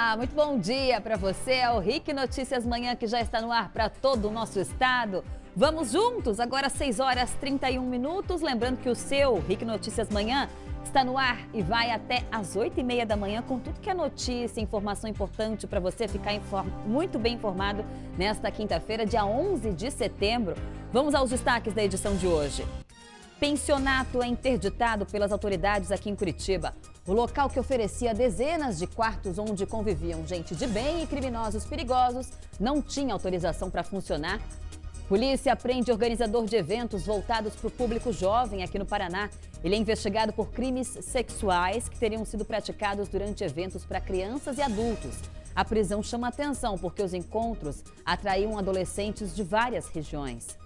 Olá, muito bom dia para você. É o RIC Notícias Manhã que já está no ar para todo o nosso estado. Vamos juntos, agora 6 horas 31 minutos. Lembrando que o seu RIC Notícias Manhã está no ar e vai até às 8h30 da manhã com tudo que é notícia, informação importante para você ficar muito bem informado nesta quinta-feira, dia 11 de setembro. Vamos aos destaques da edição de hoje. Pensionato é interditado pelas autoridades aqui em Curitiba. O local que oferecia dezenas de quartos onde conviviam gente de bem e criminosos perigosos não tinha autorização para funcionar. Polícia prende organizador de eventos voltados para o público jovem aqui no Paraná. Ele é investigado por crimes sexuais que teriam sido praticados durante eventos para crianças e adultos. A prisão chama atenção porque os encontros atraíam adolescentes de várias regiões.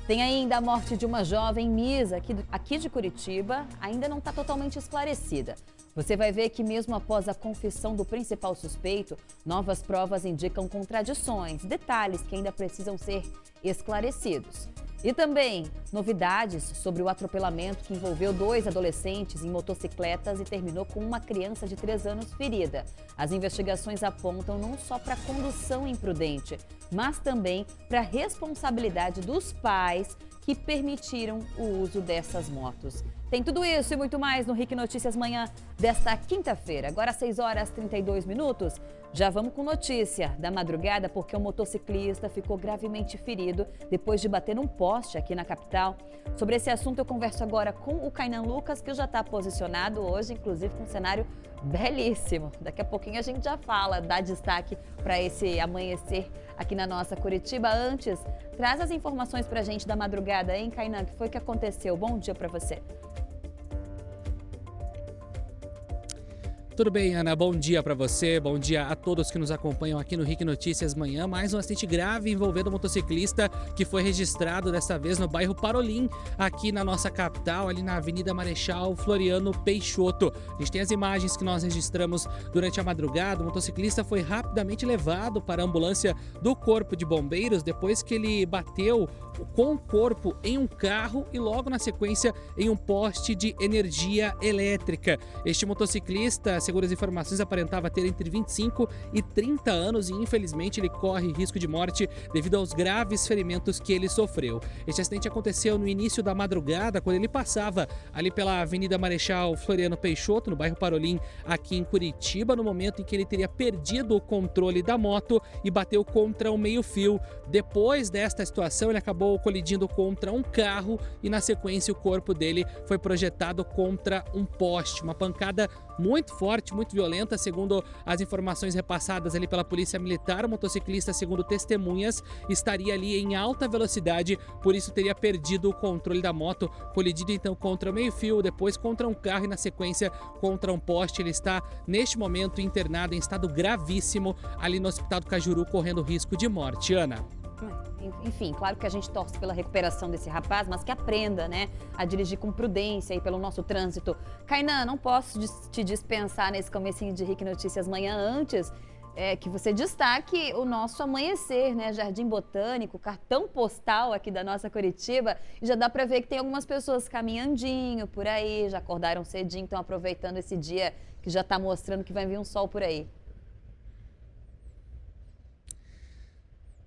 Tem ainda a morte de uma jovem Misa, aqui de Curitiba, ainda não está totalmente esclarecida. Você vai ver que mesmo após a confissão do principal suspeito, novas provas indicam contradições, detalhes que ainda precisam ser esclarecidos. E também novidades sobre o atropelamento que envolveu 2 adolescentes em motocicletas e terminou com uma criança de 3 anos ferida. As investigações apontam não só para condução imprudente, mas também para a responsabilidade dos pais que permitiram o uso dessas motos. Tem tudo isso e muito mais no RIC Notícias Manhã desta quinta-feira. Agora 6 horas 32 minutos. Já vamos com notícia da madrugada porque um motociclista ficou gravemente ferido depois de bater num poste aqui na capital. Sobre esse assunto eu converso agora com o Kainan Lucas, que já está posicionado hoje, inclusive com um cenário belíssimo. Daqui a pouquinho a gente já fala, dá destaque para esse amanhecer aqui na nossa Curitiba. Antes, traz as informações para a gente da madrugada, hein, Kainan? O que foi que aconteceu? Bom dia para você. Tudo bem, Ana? Bom dia para você, bom dia a todos que nos acompanham aqui no RIC Notícias Manhã. Mais um acidente grave envolvendo um motociclista que foi registrado dessa vez no bairro Parolim, aqui na nossa capital, ali na Avenida Marechal Floriano Peixoto. A gente tem as imagens que nós registramos durante a madrugada. O motociclista foi rapidamente levado para a ambulância do Corpo de Bombeiros depois que ele bateu com o corpo em um carro e logo na sequência em um poste de energia elétrica. Este motociclista, segundo as informações, aparentava ter entre 25 e 30 anos e infelizmente ele corre risco de morte devido aos graves ferimentos que ele sofreu. Este acidente aconteceu no início da madrugada, quando ele passava ali pela Avenida Marechal Floriano Peixoto, no bairro Parolim, aqui em Curitiba, no momento em que ele teria perdido o controle da moto e bateu contra um meio-fio. Depois desta situação, ele acabou colidindo contra um carro e na sequência o corpo dele foi projetado contra um poste. Uma pancada muito forte, muito violenta, segundo as informações repassadas ali pela Polícia Militar. O motociclista, segundo testemunhas, estaria ali em alta velocidade, por isso teria perdido o controle da moto, colidido então contra o meio-fio, depois contra um carro e na sequência contra um poste. Ele está neste momento internado em estado gravíssimo ali no Hospital do Cajuru, correndo risco de morte. Ana. Enfim, claro que a gente torce pela recuperação desse rapaz, mas que aprenda, né, a dirigir com prudência aí pelo nosso trânsito. Kainan, não posso te dispensar nesse comecinho de RIC Notícias Manhã antes que você destaque o nosso amanhecer, né, Jardim Botânico, cartão postal aqui da nossa Curitiba. E já dá para ver que tem algumas pessoas caminhandinho por aí, já acordaram cedinho, estão aproveitando esse dia que já está mostrando que vai vir um sol por aí.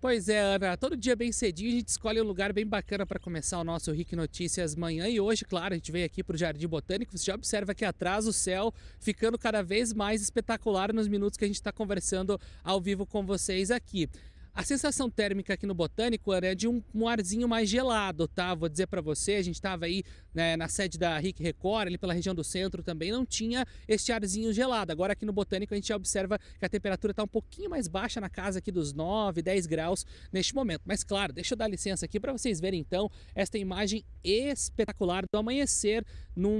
Pois é, Ana, todo dia bem cedinho a gente escolhe um lugar bem bacana para começar o nosso RIC Notícias Manhã e hoje, claro, a gente veio aqui para o Jardim Botânico. Você já observa aqui atrás o céu ficando cada vez mais espetacular nos minutos que a gente está conversando ao vivo com vocês aqui. A sensação térmica aqui no Botânico é de um arzinho mais gelado, tá? Vou dizer para você, a gente estava aí, né, na sede da RIC Record, ali pela região do centro também, não tinha este arzinho gelado. Agora aqui no Botânico a gente já observa que a temperatura está um pouquinho mais baixa, na casa aqui dos 9, 10 graus neste momento. Mas claro, deixa eu dar licença aqui para vocês verem então esta imagem espetacular do amanhecer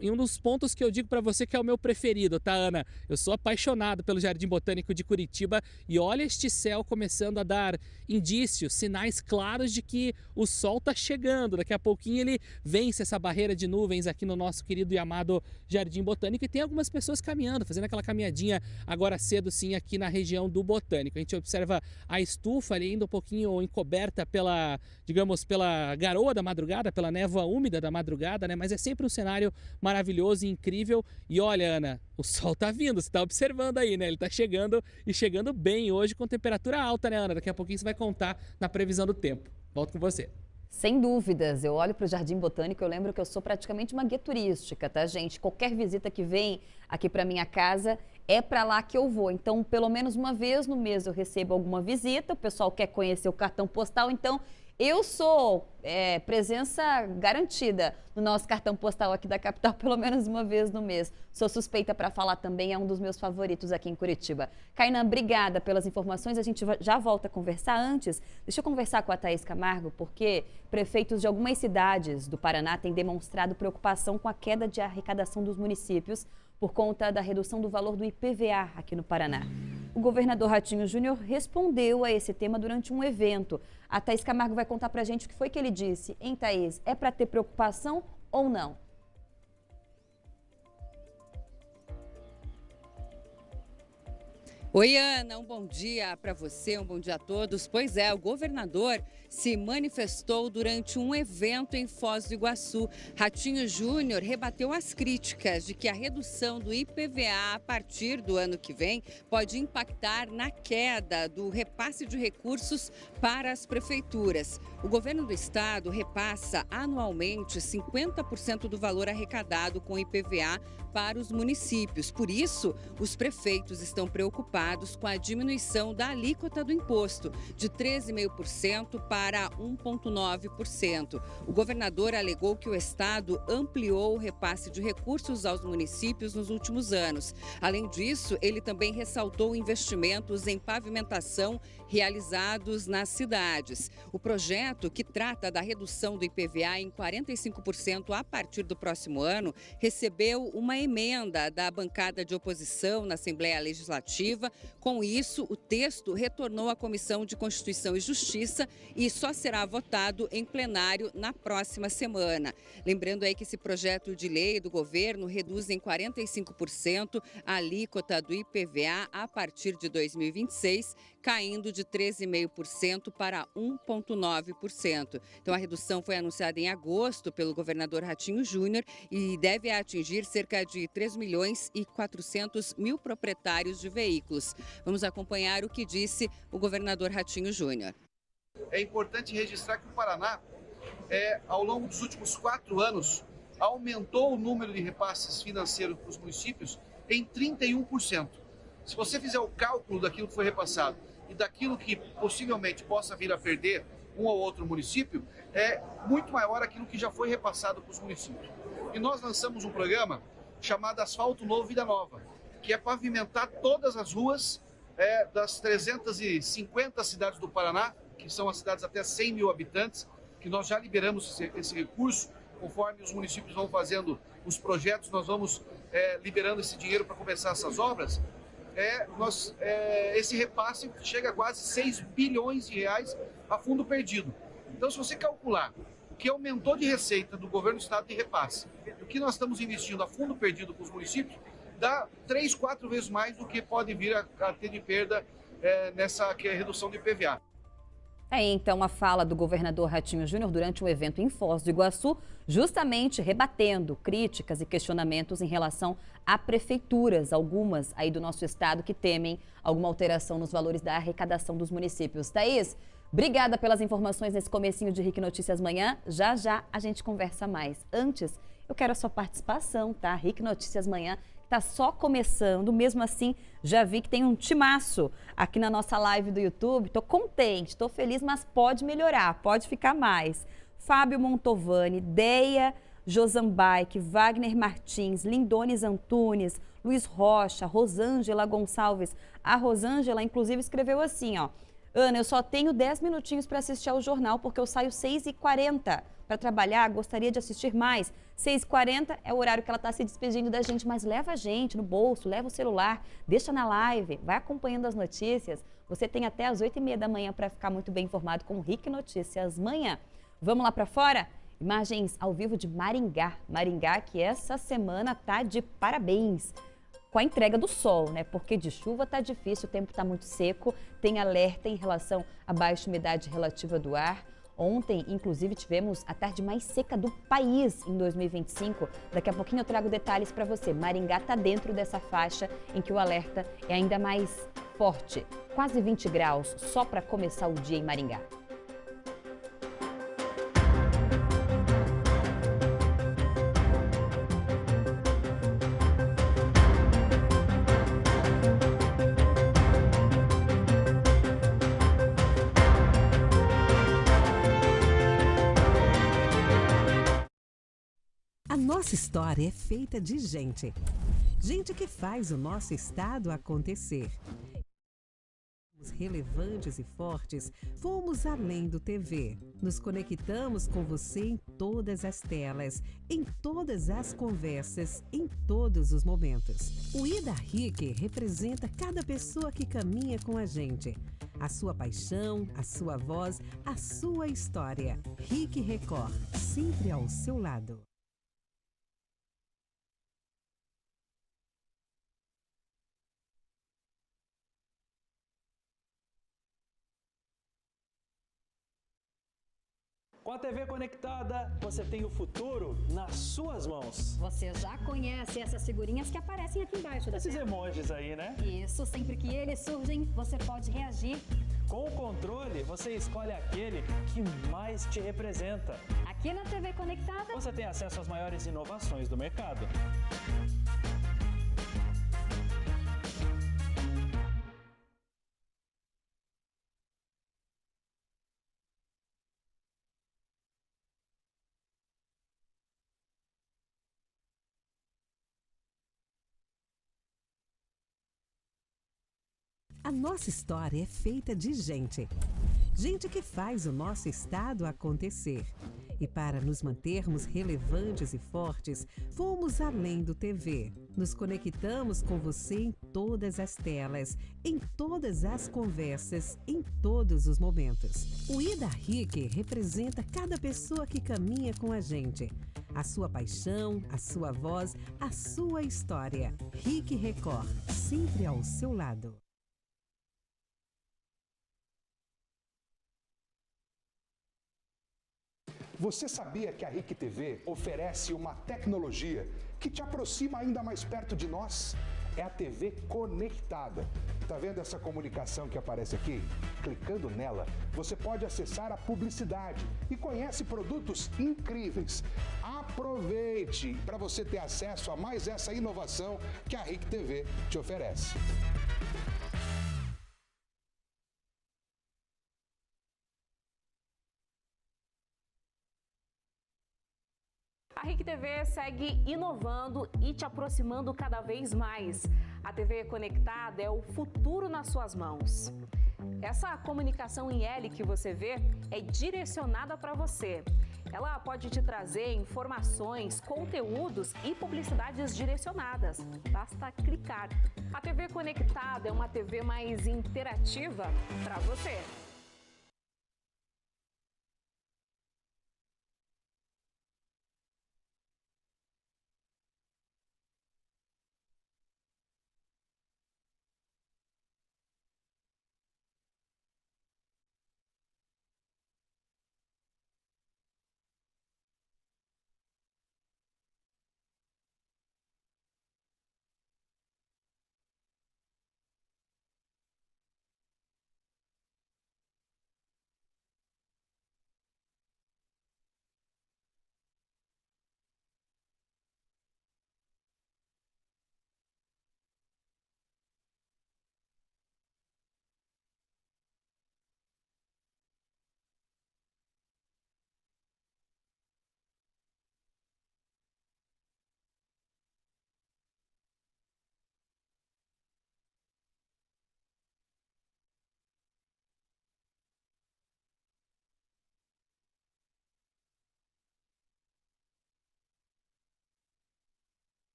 em um dos pontos que eu digo para você que é o meu preferido, tá, Ana? Eu sou apaixonado pelo Jardim Botânico de Curitiba e olha este céu começando a dar indícios, sinais claros de que o sol está chegando. Daqui a pouquinho ele vence essa barreira de nuvens aqui no nosso querido e amado Jardim Botânico e tem algumas pessoas caminhando, fazendo aquela caminhadinha agora cedo sim aqui na região do Botânico. A gente observa a estufa ali ainda um pouquinho encoberta pela, digamos, pela garoa da madrugada, pela névoa úmida da madrugada, né? Mas é sempre um cenário maravilhoso e incrível. E olha, Ana, o sol tá vindo, você tá observando aí, né? Ele tá chegando e chegando bem hoje com temperatura alta, né, Ana? Daqui a pouquinho você vai contar na previsão do tempo. Volto com você. Sem dúvidas, eu olho para o Jardim Botânico, eu lembro que eu sou praticamente uma guia turística, tá, gente? Qualquer visita que vem aqui para minha casa é para lá que eu vou. Então, pelo menos uma vez no mês eu recebo alguma visita, o pessoal quer conhecer o cartão postal, então eu sou presença garantida no nosso cartão postal aqui da capital, pelo menos uma vez no mês. Sou suspeita para falar também, é um dos meus favoritos aqui em Curitiba. Kainan, obrigada pelas informações, a gente já volta a conversar. Antes, deixa eu conversar com a Thaís Camargo, porque prefeitos de algumas cidades do Paraná têm demonstrado preocupação com a queda de arrecadação dos municípios por conta da redução do valor do IPVA aqui no Paraná. O governador Ratinho Júnior respondeu a esse tema durante um evento. A Thaís Camargo vai contar pra gente o que foi que ele disse. Hein, Thaís? É para ter preocupação ou não? Oi, Ana, um bom dia para você, um bom dia a todos. Pois é, o governador se manifestou durante um evento em Foz do Iguaçu. Ratinho Júnior rebateu as críticas de que a redução do IPVA a partir do ano que vem pode impactar na queda do repasse de recursos para as prefeituras. O governo do estado repassa anualmente 50% do valor arrecadado com IPVA para os municípios. Por isso, os prefeitos estão preocupados com a diminuição da alíquota do imposto, de 13,5% para 1,9%. O governador alegou que o estado ampliou o repasse de recursos aos municípios nos últimos anos. Além disso, ele também ressaltou investimentos em pavimentação realizados nas cidades. O projeto, que trata da redução do IPVA em 45% a partir do próximo ano, recebeu uma emenda da bancada de oposição na Assembleia Legislativa. Com isso, o texto retornou à Comissão de Constituição e Justiça e só será votado em plenário na próxima semana. Lembrando aí que esse projeto de lei do governo reduz em 45% a alíquota do IPVA a partir de 2026, caindo de 13,5% para 1,9%. Então, a redução foi anunciada em agosto pelo governador Ratinho Júnior e deve atingir cerca de 3.400.000 proprietários de veículos. Vamos acompanhar o que disse o governador Ratinho Júnior. É importante registrar que o Paraná, ao longo dos últimos 4 anos, aumentou o número de repasses financeiros para os municípios em 31%. Se você fizer o cálculo daquilo que foi repassado e daquilo que possivelmente possa vir a perder um ou outro município, é muito maior aquilo que já foi repassado para os municípios. E nós lançamos um programa chamado Asfalto Novo Vida Nova, que é pavimentar todas as ruas das 350 cidades do Paraná, que são as cidades até 100 mil habitantes, que nós já liberamos esse recurso. Conforme os municípios vão fazendo os projetos, nós vamos liberando esse dinheiro para começar essas obras. Esse repasse chega a quase 6 bilhões de reais a fundo perdido. Então, se você calcular o que aumentou de receita do governo do estado de repasse, o que nós estamos investindo a fundo perdido para os municípios, dá 3, 4 vezes mais do que pode vir a ter de perda nessa redução do IPVA. Então, a fala do governador Ratinho Júnior durante um evento em Foz do Iguaçu, justamente rebatendo críticas e questionamentos em relação a prefeituras, algumas aí do nosso estado que temem alguma alteração nos valores da arrecadação dos municípios. Thaís, obrigada pelas informações nesse comecinho de RIC Notícias Manhã. Já já a gente conversa mais. Antes, eu quero a sua participação, tá? RIC Notícias Manhã está só começando, mesmo assim já vi que tem um timaço aqui na nossa live do YouTube. Estou contente, estou feliz, mas pode melhorar, pode ficar mais. Fábio Montovani, Deia Josambaik, Wagner Martins, Lindones Antunes, Luiz Rocha, Rosângela Gonçalves. A Rosângela, inclusive, escreveu assim, ó: Ana, eu só tenho 10 minutinhos para assistir ao jornal porque eu saio 6h40 para trabalhar, gostaria de assistir mais. 6h40 é o horário que ela está se despedindo da gente, mas leva a gente no bolso, leva o celular, deixa na live, vai acompanhando as notícias. Você tem até as 8h30 da manhã para ficar muito bem informado com o RIC Notícias Manhã. Vamos lá para fora? Imagens ao vivo de Maringá. Maringá que essa semana tá de parabéns com a entrega do sol, né? Porque de chuva tá difícil, o tempo tá muito seco, tem alerta em relação à baixa umidade relativa do ar. Ontem, inclusive, tivemos a tarde mais seca do país em 2025. Daqui a pouquinho eu trago detalhes para você. Maringá está dentro dessa faixa em que o alerta é ainda mais forte. Quase 20 graus só para começar o dia em Maringá. A nossa história é feita de gente. Gente que faz o nosso estado acontecer. Relevantes e fortes, fomos além do TV. Nos conectamos com você em todas as telas, em todas as conversas, em todos os momentos. O Ida RIC representa cada pessoa que caminha com a gente. A sua paixão, a sua voz, a sua história. RIC Record, sempre ao seu lado. Com a TV conectada, você tem o futuro nas suas mãos. Você já conhece essas figurinhas que aparecem aqui embaixo da Esses tela. emojis aí, né? Isso, sempre que eles surgem, você pode reagir. Com o controle, você escolhe aquele que mais te representa. Aqui na TV Conectada, Você tem acesso às maiores inovações do mercado. A nossa história é feita de gente. Gente que faz o nosso estado acontecer. E para nos mantermos relevantes e fortes, fomos além do TV. Nos conectamos com você em todas as telas, em todas as conversas, em todos os momentos. O Ida RIC representa cada pessoa que caminha com a gente. A sua paixão, a sua voz, a sua história. RIC Record, sempre ao seu lado. Você sabia que a RIC TV oferece uma tecnologia que te aproxima ainda mais perto de nós? É a TV conectada. Tá vendo essa comunicação que aparece aqui? Clicando nela, você pode acessar a publicidade e conhece produtos incríveis. Aproveite para você ter acesso a mais essa inovação que a RIC TV te oferece. A RIC TV segue inovando e te aproximando cada vez mais. A TV conectada é o futuro nas suas mãos. Essa comunicação em L que você vê é direcionada para você. Ela pode te trazer informações, conteúdos e publicidades direcionadas. Basta clicar. A TV conectada é uma TV mais interativa para você.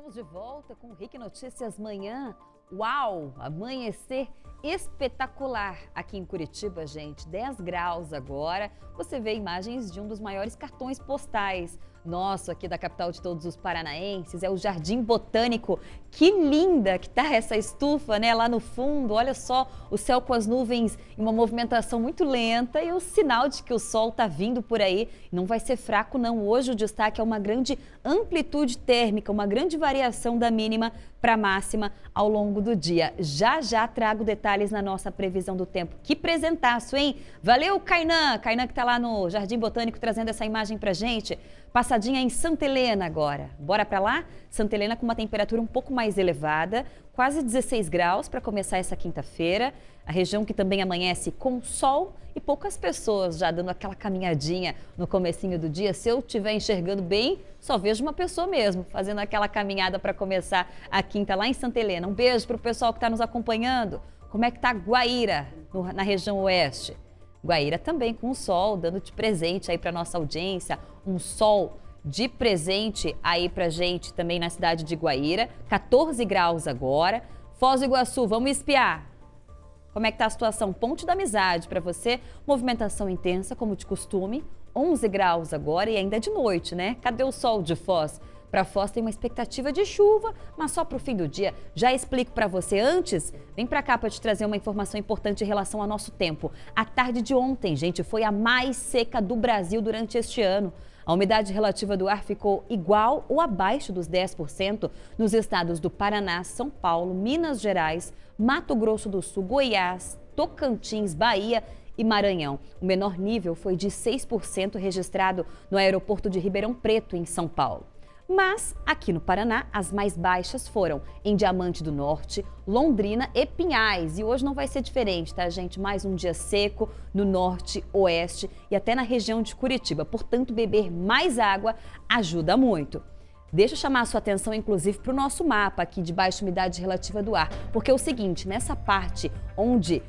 Estamos de volta com o Rick Notícias Manhã. Uau, amanhecer espetacular aqui em Curitiba, gente. 10 graus agora. Você vê imagens de um dos maiores cartões postais nosso aqui da capital de todos os paranaenses. É o Jardim Botânico. Que linda que tá essa estufa, né? Lá no fundo, olha só o céu com as nuvens em uma movimentação muito lenta e o sinal de que o sol tá vindo por aí. Não vai ser fraco não. Hoje o destaque é uma grande amplitude térmica, uma grande variação da mínima para máxima ao longo do dia. Já trago detalhes na nossa previsão do tempo. Que presentaço, hein? Valeu, Kainan! Kainan que tá lá no Jardim Botânico trazendo essa imagem pra gente. Passadinha em Santa Helena agora. Bora para lá? Santa Helena com uma temperatura um pouco mais elevada, quase 16 graus para começar essa quinta-feira. A região que também amanhece com sol e poucas pessoas já dando aquela caminhadinha no comecinho do dia. Se eu estiver enxergando bem, só vejo uma pessoa mesmo fazendo aquela caminhada para começar a quinta lá em Santa Helena. Um beijo para o pessoal que está nos acompanhando. Como é que tá Guaíra, na região oeste? Guaíra também com o sol, dando de presente aí para nossa audiência, um sol de presente aí pra gente também na cidade de Guaíra, 14 graus agora. Foz do Iguaçu, vamos espiar. Como é que tá a situação? Ponte da Amizade para você, movimentação intensa como de costume, 11 graus agora e ainda de noite, né? Cadê o sol de Foz? Para Foz tem uma expectativa de chuva, mas só para o fim do dia. Já explico para você antes. Vem para cá para te trazer uma informação importante em relação ao nosso tempo. A tarde de ontem, gente, foi a mais seca do Brasil durante este ano. A umidade relativa do ar ficou igual ou abaixo dos 10% nos estados do Paraná, São Paulo, Minas Gerais, Mato Grosso do Sul, Goiás, Tocantins, Bahia e Maranhão. O menor nível foi de 6% registrado no aeroporto de Ribeirão Preto, em São Paulo. Mas, aqui no Paraná, as mais baixas foram em Diamante do Norte, Londrina e Pinhais. E hoje não vai ser diferente, tá, gente? Mais um dia seco no norte, oeste e até na região de Curitiba. Portanto, beber mais água ajuda muito. Deixa eu chamar a sua atenção, inclusive, para o nosso mapa aqui de baixa umidade relativa do ar. Porque é o seguinte, nessa parte onde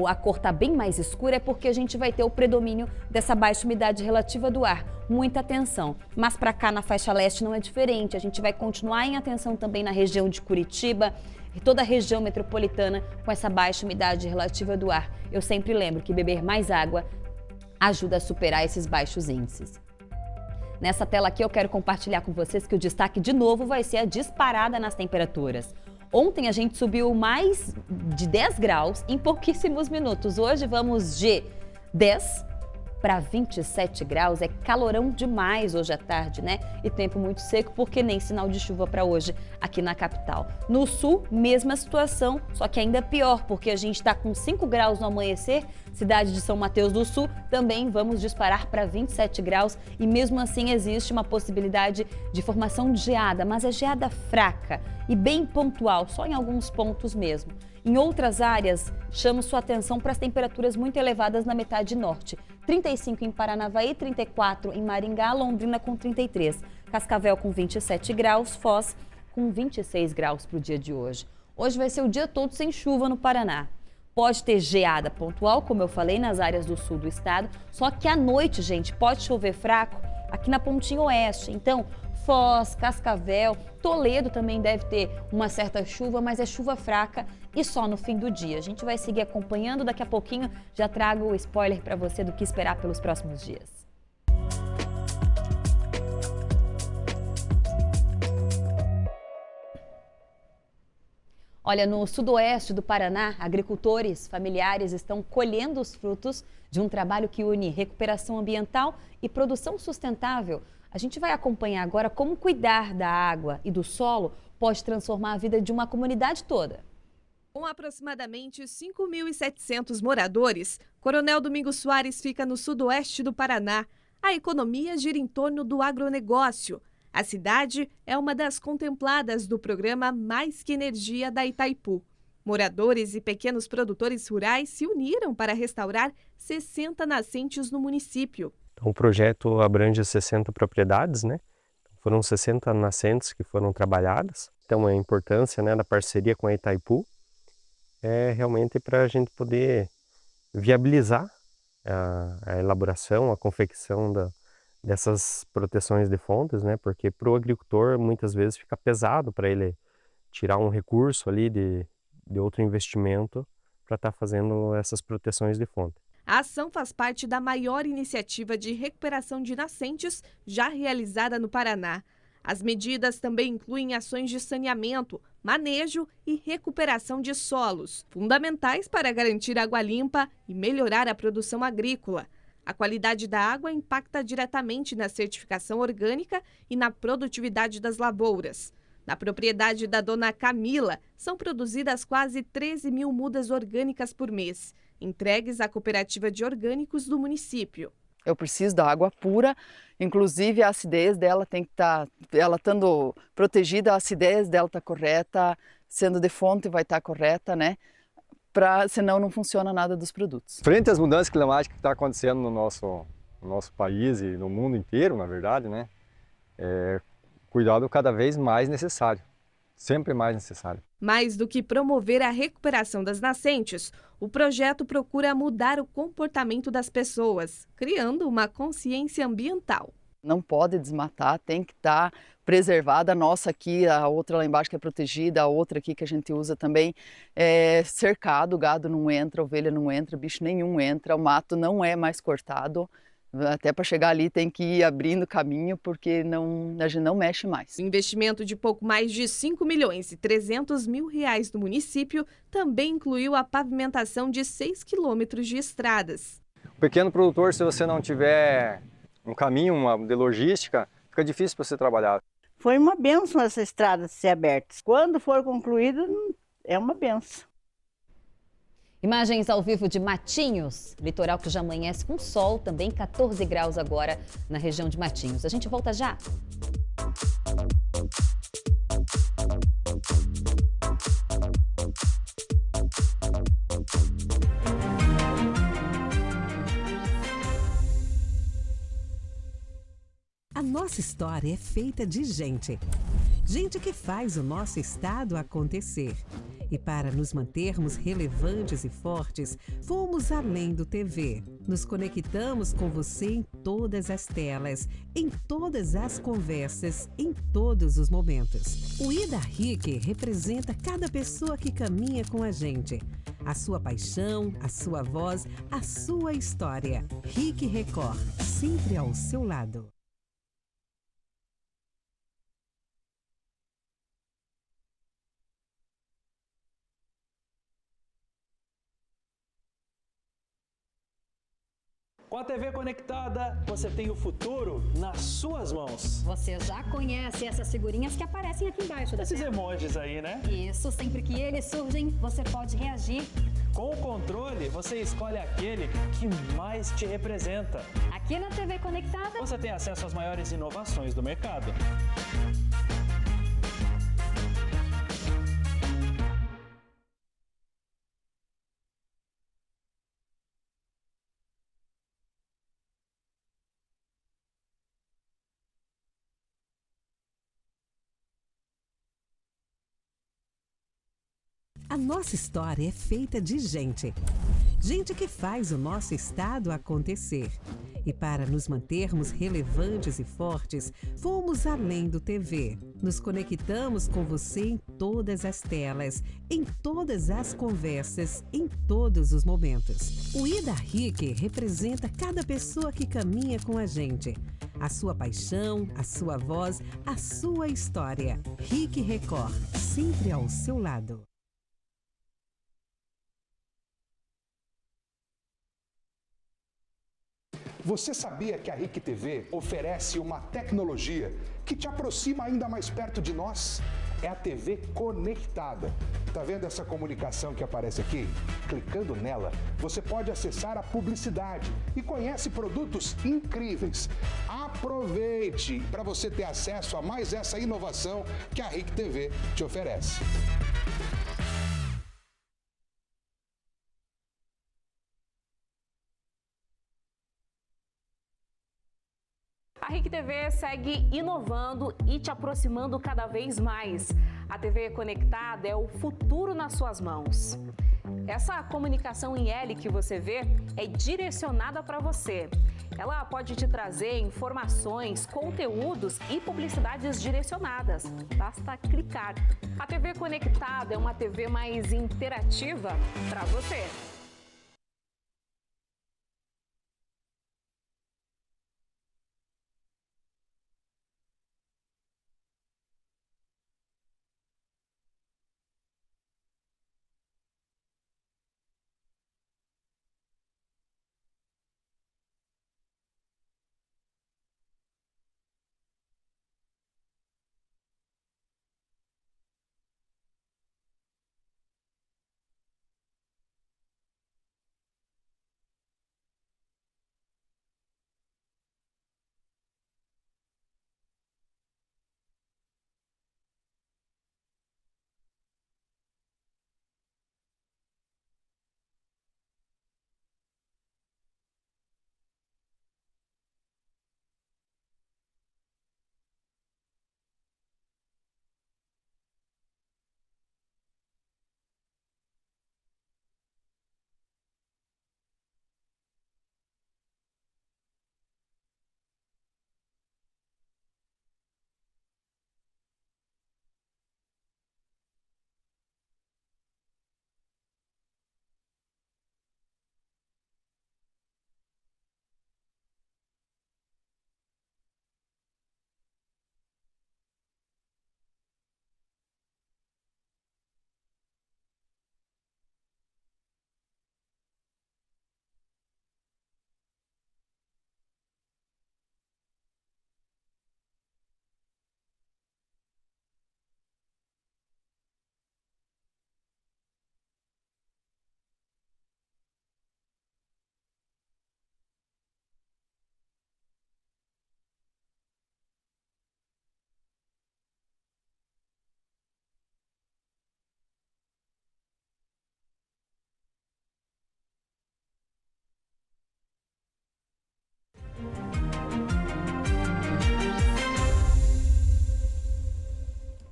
a cor está bem mais escura é porque a gente vai ter o predomínio dessa baixa umidade relativa do ar. Muita atenção. Mas para cá na faixa leste não é diferente. A gente vai continuar em atenção também na região de Curitiba e toda a região metropolitana com essa baixa umidade relativa do ar. Eu sempre lembro que beber mais água ajuda a superar esses baixos índices. Nessa tela aqui eu quero compartilhar com vocês que o destaque de novo vai ser a disparada nas temperaturas. Ontem a gente subiu mais de 10 graus em pouquíssimos minutos. Hoje vamos de 10 para 27 graus. É calorão demais hoje à tarde, né? E tempo muito seco porque nem sinal de chuva para hoje aqui na capital. No sul, mesma situação, só que ainda pior porque a gente está com 5 graus no amanhecer. Cidade de São Mateus do Sul, também vamos disparar para 27 graus e mesmo assim existe uma possibilidade de formação de geada, mas é geada fraca e bem pontual, só em alguns pontos mesmo. Em outras áreas, chamo sua atenção para as temperaturas muito elevadas na metade norte. 35 em Paranavaí, 34 em Maringá, Londrina com 33, Cascavel com 27 graus, Foz com 26 graus para o dia de hoje. Hoje vai ser o dia todo sem chuva no Paraná. Pode ter geada pontual, como eu falei, nas áreas do sul do estado, só que à noite, gente, pode chover fraco aqui na pontinha oeste. Então, Foz, Cascavel, Toledo também deve ter uma certa chuva, mas é chuva fraca e só no fim do dia. A gente vai seguir acompanhando, daqui a pouquinho já trago o spoiler para você do que esperar pelos próximos dias. Olha, no sudoeste do Paraná, agricultores familiares estão colhendo os frutos de um trabalho que une recuperação ambiental e produção sustentável. A gente vai acompanhar agora como cuidar da água e do solo pode transformar a vida de uma comunidade toda. Com aproximadamente 5.700 moradores, Coronel Domingos Soares fica no sudoeste do Paraná. A economia gira em torno do agronegócio. A cidade é uma das contempladas do programa Mais que Energia da Itaipu. Moradores e pequenos produtores rurais se uniram para restaurar 60 nascentes no município. Então, o projeto abrange 60 propriedades, né? Foram 60 nascentes que foram trabalhadas. Então, a importância, né, da parceria com a Itaipu é realmente para a gente poder viabilizar a elaboração, a confecção dessas proteções de fontes, né? Porque para o agricultor muitas vezes fica pesado para ele tirar um recurso ali de outro investimento para estar fazendo essas proteções de fonte. A ação faz parte da maior iniciativa de recuperação de nascentes já realizada no Paraná. As medidas também incluem ações de saneamento, manejo e recuperação de solos, fundamentais para garantir água limpa e melhorar a produção agrícola. A qualidade da água impacta diretamente na certificação orgânica e na produtividade das lavouras. Na propriedade da dona Camila, são produzidas quase 13 mil mudas orgânicas por mês, entregues à cooperativa de orgânicos do município. Eu preciso da água pura, inclusive a acidez dela tem que estar, ela estando protegida, a acidez dela está correta, sendo de fonte vai estar correta, né? Senão não funciona nada dos produtos. Frente às mudanças climáticas que estão acontecendo no nosso país e no mundo inteiro, na verdade, né? Cuidado cada vez mais necessário, sempre mais necessário. Mais do que promover a recuperação das nascentes, o projeto procura mudar o comportamento das pessoas, criando uma consciência ambiental. Não pode desmatar, tem que estar preservada. A nossa aqui, a outra lá embaixo que é protegida, a outra aqui que a gente usa também é cercado, o gado não entra, a ovelha não entra, bicho nenhum entra, o mato não é mais cortado. Até para chegar ali tem que ir abrindo caminho, porque a gente não mexe mais. O investimento de pouco mais de 5 milhões e 300 mil reais do município também incluiu a pavimentação de 6 quilômetros de estradas. O pequeno produtor, se você não tiver um caminho, de logística, fica difícil para você trabalhar. Foi uma benção essa estrada ser aberta. Quando for concluída, é uma benção. Imagens ao vivo de Matinhos, litoral que já amanhece com sol, também 14 graus agora na região de Matinhos. A gente volta já. A nossa história é feita de gente. Gente que faz o nosso estado acontecer. E para nos mantermos relevantes e fortes, fomos além do TV. Nos conectamos com você em todas as telas, em todas as conversas, em todos os momentos. O Ida RIC representa cada pessoa que caminha com a gente. A sua paixão, a sua voz, a sua história. RIC Record, sempre ao seu lado. Com a TV conectada, você tem o futuro nas suas mãos. Você já conhece essas figurinhas que aparecem aqui embaixo da Esses tela. emojis aí, né? Isso, sempre que eles surgem, você pode reagir. Com o controle, você escolhe aquele que mais te representa. Aqui na TV Conectada, você tem acesso às maiores inovações do mercado. A nossa história é feita de gente. Gente que faz o nosso estado acontecer. E para nos mantermos relevantes e fortes, fomos além do TV. Nos conectamos com você em todas as telas, em todas as conversas, em todos os momentos. O Ida RIC representa cada pessoa que caminha com a gente. A sua paixão, a sua voz, a sua história. RIC Record, sempre ao seu lado. Você sabia que a RIC TV oferece uma tecnologia que te aproxima ainda mais perto de nós? É a TV conectada. Tá vendo essa comunicação que aparece aqui? Clicando nela, você pode acessar a publicidade e conhece produtos incríveis. Aproveite para você ter acesso a mais essa inovação que a RIC TV te oferece. A RIC TV segue inovando e te aproximando cada vez mais. A TV conectada é o futuro nas suas mãos. Essa comunicação em L que você vê é direcionada para você. Ela pode te trazer informações, conteúdos e publicidades direcionadas. Basta clicar. A TV conectada é uma TV mais interativa para você.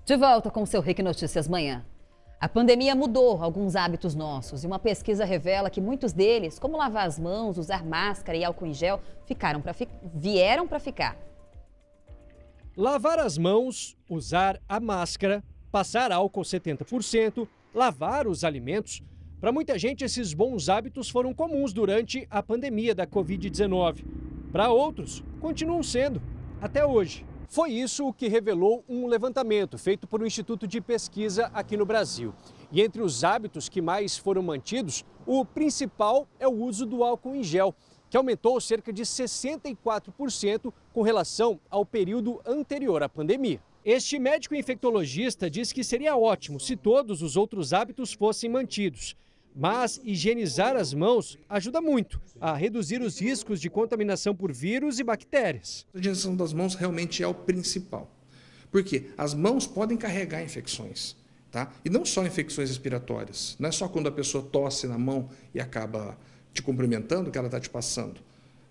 De volta com o seu RIC Notícias Manhã. A pandemia mudou alguns hábitos nossos e uma pesquisa revela que muitos deles, como lavar as mãos, usar máscara e álcool em gel, vieram para ficar. Lavar as mãos, usar a máscara, passar álcool 70%, lavar os alimentos. Para muita gente, esses bons hábitos foram comuns durante a pandemia da Covid-19. Para outros, continuam sendo, até hoje. Foi isso o que revelou um levantamento feito por um instituto de pesquisa aqui no Brasil. E entre os hábitos que mais foram mantidos, o principal é o uso do álcool em gel, que aumentou cerca de 64% com relação ao período anterior à pandemia. Este médico infectologista diz que seria ótimo se todos os outros hábitos fossem mantidos. Mas higienizar as mãos ajuda muito a reduzir os riscos de contaminação por vírus e bactérias. A higienização das mãos realmente é o principal. Por quê? As mãos podem carregar infecções, tá? E não só infecções respiratórias. Não é só quando a pessoa tosse na mão e acaba te cumprimentando que ela está te passando,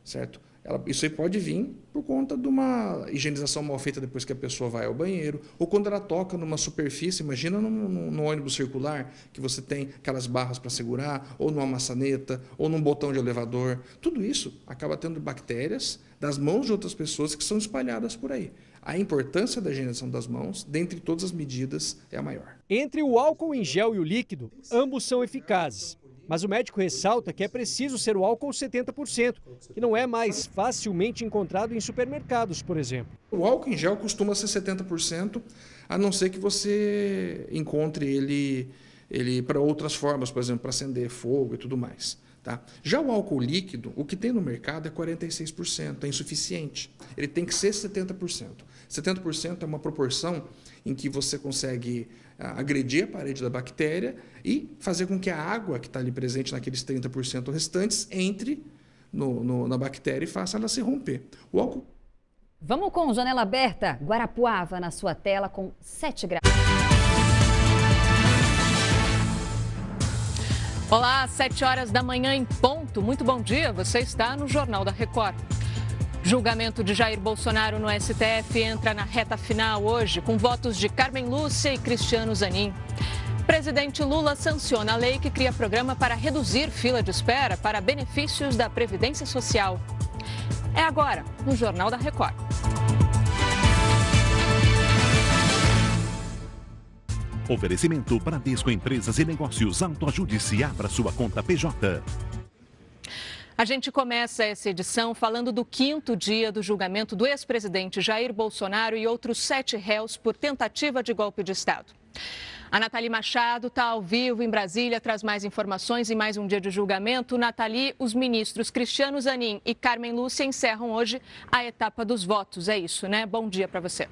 certo? Isso aí pode vir por conta de uma higienização mal feita depois que a pessoa vai ao banheiro, ou quando ela toca numa superfície, imagina no ônibus circular, que você tem aquelas barras para segurar, ou numa maçaneta, ou num botão de elevador. Tudo isso acaba tendo bactérias das mãos de outras pessoas que são espalhadas por aí. A importância da higienização das mãos, dentre todas as medidas, é a maior. Entre o álcool em gel e o líquido, ambos são eficazes. Mas o médico ressalta que é preciso ser o álcool 70%, que não é mais facilmente encontrado em supermercados, por exemplo. O álcool em gel costuma ser 70%, a não ser que você encontre ele para outras formas, por exemplo, para acender fogo e tudo mais. Tá? Já o álcool líquido, o que tem no mercado é 46%, é insuficiente. Ele tem que ser 70%. 70% é uma proporção em que você consegue agredir a parede da bactéria e fazer com que a água que está ali presente naqueles 30% restantes entre na bactéria e faça ela se romper. O álcool... Vamos com janela aberta. Guarapuava na sua tela com 7 graus. Olá, 7 horas da manhã em ponto. Muito bom dia, você está no Jornal da Record. Julgamento de Jair Bolsonaro no STF entra na reta final hoje, com votos de Carmen Lúcia e Cristiano Zanin. Presidente Lula sanciona a lei que cria programa para reduzir fila de espera para benefícios da Previdência Social. É agora, no Jornal da Record. Oferecimento Bradesco Empresas e Negócios. Autoajude-se, abra sua conta PJ. A gente começa essa edição falando do 5º dia do julgamento do ex-presidente Jair Bolsonaro e outros 7 réus por tentativa de golpe de Estado. A Nathalie Machado está ao vivo em Brasília, traz mais informações em mais um dia de julgamento. Nathalie, os ministros Cristiano Zanin e Carmen Lúcia encerram hoje a etapa dos votos. É isso, né? Bom dia para você.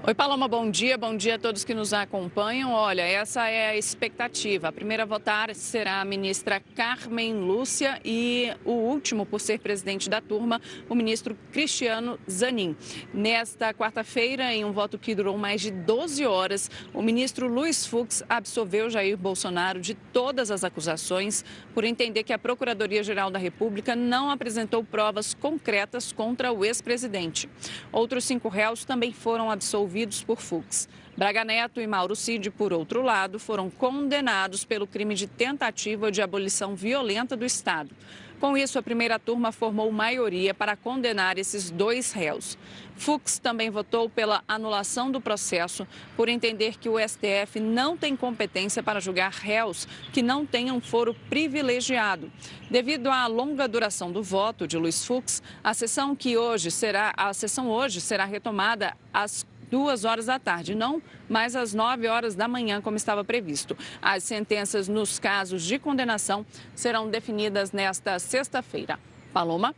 Oi, Paloma, bom dia a todos que nos acompanham. Olha, essa é a expectativa. A primeira a votar será a ministra Carmen Lúcia e o último, por ser presidente da turma, o ministro Cristiano Zanin. Nesta quarta-feira, em um voto que durou mais de 12 horas, o ministro Luiz Fux absolveu Jair Bolsonaro de todas as acusações por entender que a Procuradoria-Geral da República não apresentou provas concretas contra o ex-presidente. Outros 5 réus também foram absolvidos por Fux. Braga Neto e Mauro Cid, por outro lado, foram condenados pelo crime de tentativa de abolição violenta do Estado. Com isso, a primeira turma formou maioria para condenar esses 2 réus. Fux também votou pela anulação do processo por entender que o STF não tem competência para julgar réus que não tenham foro privilegiado. Devido à longa duração do voto de Luiz Fux, a sessão hoje será retomada às 2 horas da tarde, não mais às 9 horas da manhã, como estava previsto. As sentenças nos casos de condenação serão definidas nesta sexta-feira. Paloma?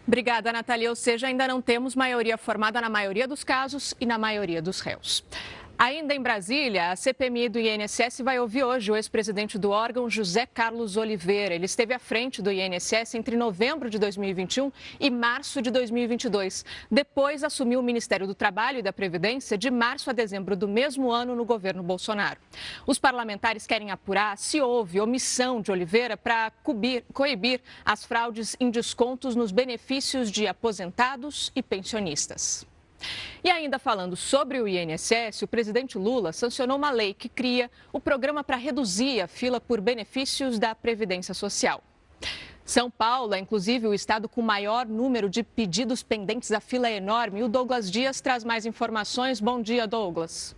Obrigada, Nathalie. Ou seja, ainda não temos maioria formada na maioria dos casos e na maioria dos réus. Ainda em Brasília, a CPMI do INSS vai ouvir hoje o ex-presidente do órgão, José Carlos Oliveira. Ele esteve à frente do INSS entre novembro de 2021 e março de 2022. Depois, assumiu o Ministério do Trabalho e da Previdência de março a dezembro do mesmo ano no governo Bolsonaro. Os parlamentares querem apurar se houve omissão de Oliveira para coibir as fraudes em descontos nos benefícios de aposentados e pensionistas. E ainda falando sobre o INSS, o presidente Lula sancionou uma lei que cria o programa para reduzir a fila por benefícios da Previdência Social. São Paulo é, inclusive, o estado com maior número de pedidos pendentes. A fila é enorme. O Douglas Dias traz mais informações. Bom dia, Douglas.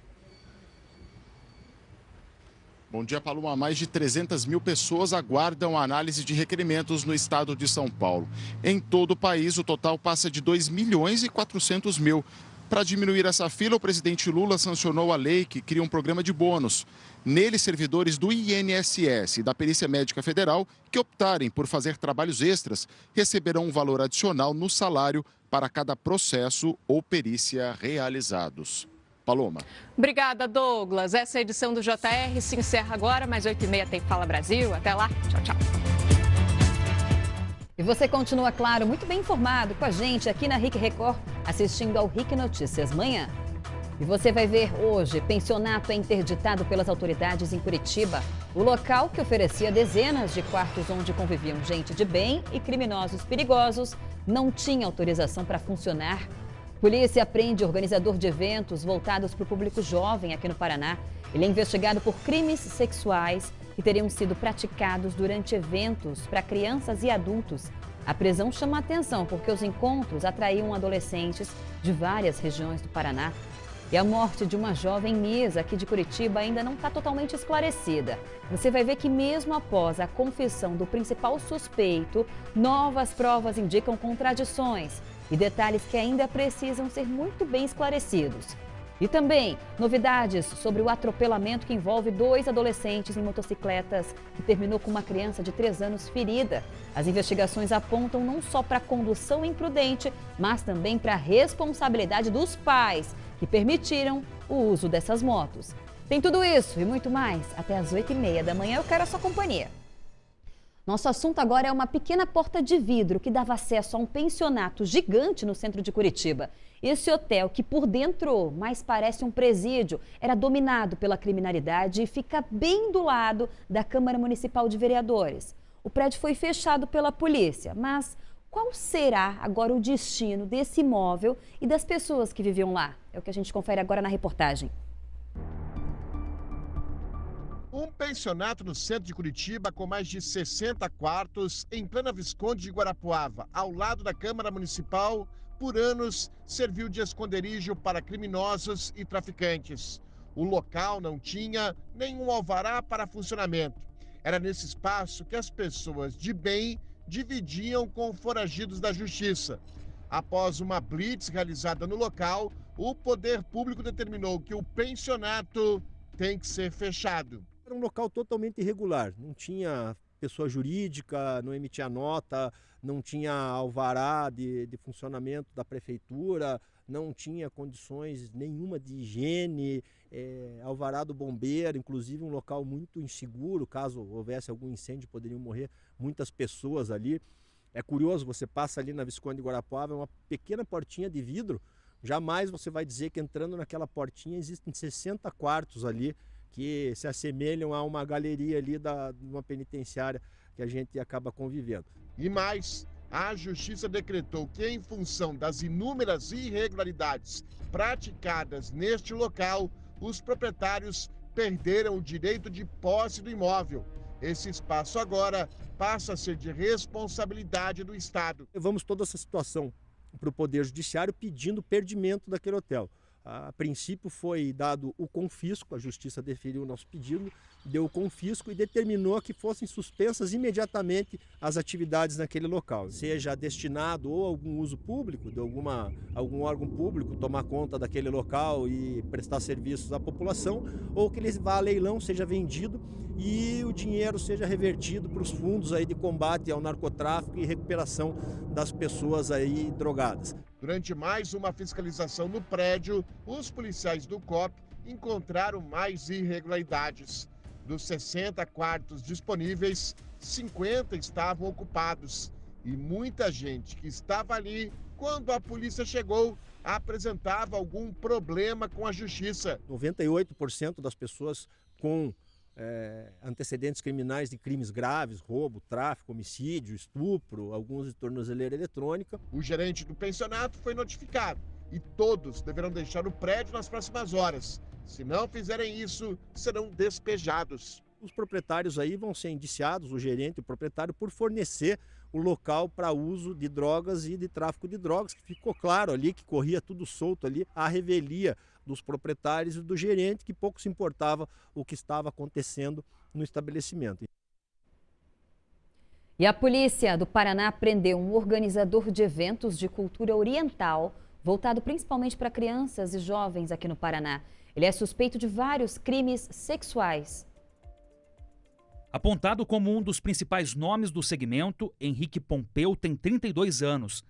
Bom dia, Paloma. Mais de 300 mil pessoas aguardam a análise de requerimentos no estado de São Paulo. Em todo o país, o total passa de 2.400.000. Para diminuir essa fila, o presidente Lula sancionou a lei que cria um programa de bônus. Nele, servidores do INSS e da Perícia Médica Federal que optarem por fazer trabalhos extras receberão um valor adicional no salário para cada processo ou perícia realizados. Paloma. Obrigada, Douglas. Essa edição do JR se encerra agora, mas 8h30 tem Fala Brasil. Até lá. Tchau, tchau. E você continua, claro, muito bem informado com a gente aqui na RIC Record, assistindo ao RIC Notícias Manhã. E você vai ver hoje, pensionato é interditado pelas autoridades em Curitiba. O local que oferecia dezenas de quartos onde conviviam gente de bem e criminosos perigosos não tinha autorização para funcionar. Polícia prende organizador de eventos voltados para o público jovem aqui no Paraná. Ele é investigado por crimes sexuais que teriam sido praticados durante eventos para crianças e adultos. A prisão chama a atenção porque os encontros atraíam adolescentes de várias regiões do Paraná. E a morte de uma jovem Misa aqui de Curitiba ainda não está totalmente esclarecida. Você vai ver que mesmo após a confissão do principal suspeito, novas provas indicam contradições e detalhes que ainda precisam ser muito bem esclarecidos. E também novidades sobre o atropelamento que envolve 2 adolescentes em motocicletas que terminou com uma criança de 3 anos ferida. As investigações apontam não só para a condução imprudente, mas também para a responsabilidade dos pais que permitiram o uso dessas motos. Tem tudo isso e muito mais até às 8h30 da manhã. Eu quero a sua companhia. Nosso assunto agora é uma pequena porta de vidro que dava acesso a um pensionato gigante no centro de Curitiba. Esse hotel, que por dentro mais parece um presídio, era dominado pela criminalidade e fica bem do lado da Câmara Municipal de Vereadores. O prédio foi fechado pela polícia, mas Qual será agora o destino desse imóvel e das pessoas que viviam lá? É o que a gente confere agora na reportagem. Um pensionato no centro de Curitiba com mais de 60 quartos, em plena Visconde de Guarapuava, ao lado da Câmara Municipal, por anos serviu de esconderijo para criminosos e traficantes. O local não tinha nenhum alvará para funcionamento. Era nesse espaço que as pessoas de bem dividiam com foragidos da justiça. Após uma blitz realizada no local, o poder público determinou que o pensionato tem que ser fechado. Era um local totalmente irregular, não tinha pessoa jurídica, não emitia nota, não tinha alvará de funcionamento da prefeitura, não tinha condições nenhuma de higiene, alvará do bombeiro, inclusive um local muito inseguro, caso houvesse algum incêndio poderiam morrer muitas pessoas ali. É curioso, você passa ali na Visconde de Guarapuava, é uma pequena portinha de vidro, jamais você vai dizer que entrando naquela portinha existem 60 quartos ali, que se assemelham a uma galeria ali de uma penitenciária que a gente acaba convivendo. E mais, a Justiça decretou que, em função das inúmeras irregularidades praticadas neste local, os proprietários perderam o direito de posse do imóvel. Esse espaço agora passa a ser de responsabilidade do Estado. Levamos toda essa situação para o Poder Judiciário pedindo perdimento daquele hotel. A princípio foi dado o confisco, a Justiça deferiu o nosso pedido, deu o confisco e determinou que fossem suspensas imediatamente as atividades naquele local. Seja destinado ou a algum uso público, de algum órgão público tomar conta daquele local e prestar serviços à população, ou que ele vá a leilão, seja vendido e o dinheiro seja revertido para os fundos aí de combate ao narcotráfico e recuperação das pessoas aí drogadas. Durante mais uma fiscalização no prédio, os policiais do COP encontraram mais irregularidades. Dos 60 quartos disponíveis, 50 estavam ocupados. E muita gente que estava ali, quando a polícia chegou, apresentava algum problema com a justiça. 98% das pessoas com antecedentes criminais de crimes graves, roubo, tráfico, homicídio, estupro, alguns de tornozeleira eletrônica. O gerente do pensionato foi notificado e todos deverão deixar o prédio nas próximas horas. Se não fizerem isso, serão despejados. Os proprietários aí vão ser indiciados, o gerente e o proprietário, por fornecer o local para uso de drogas e de tráfico de drogas, que ficou claro ali que corria tudo solto ali, a revelia dos proprietários e do gerente, que pouco se importava o que estava acontecendo no estabelecimento. E a polícia do Paraná prendeu um organizador de eventos de cultura oriental, voltado principalmente para crianças e jovens aqui no Paraná. Ele é suspeito de vários crimes sexuais. Apontado como um dos principais nomes do segmento, Henrique Pompeu tem 32 anos.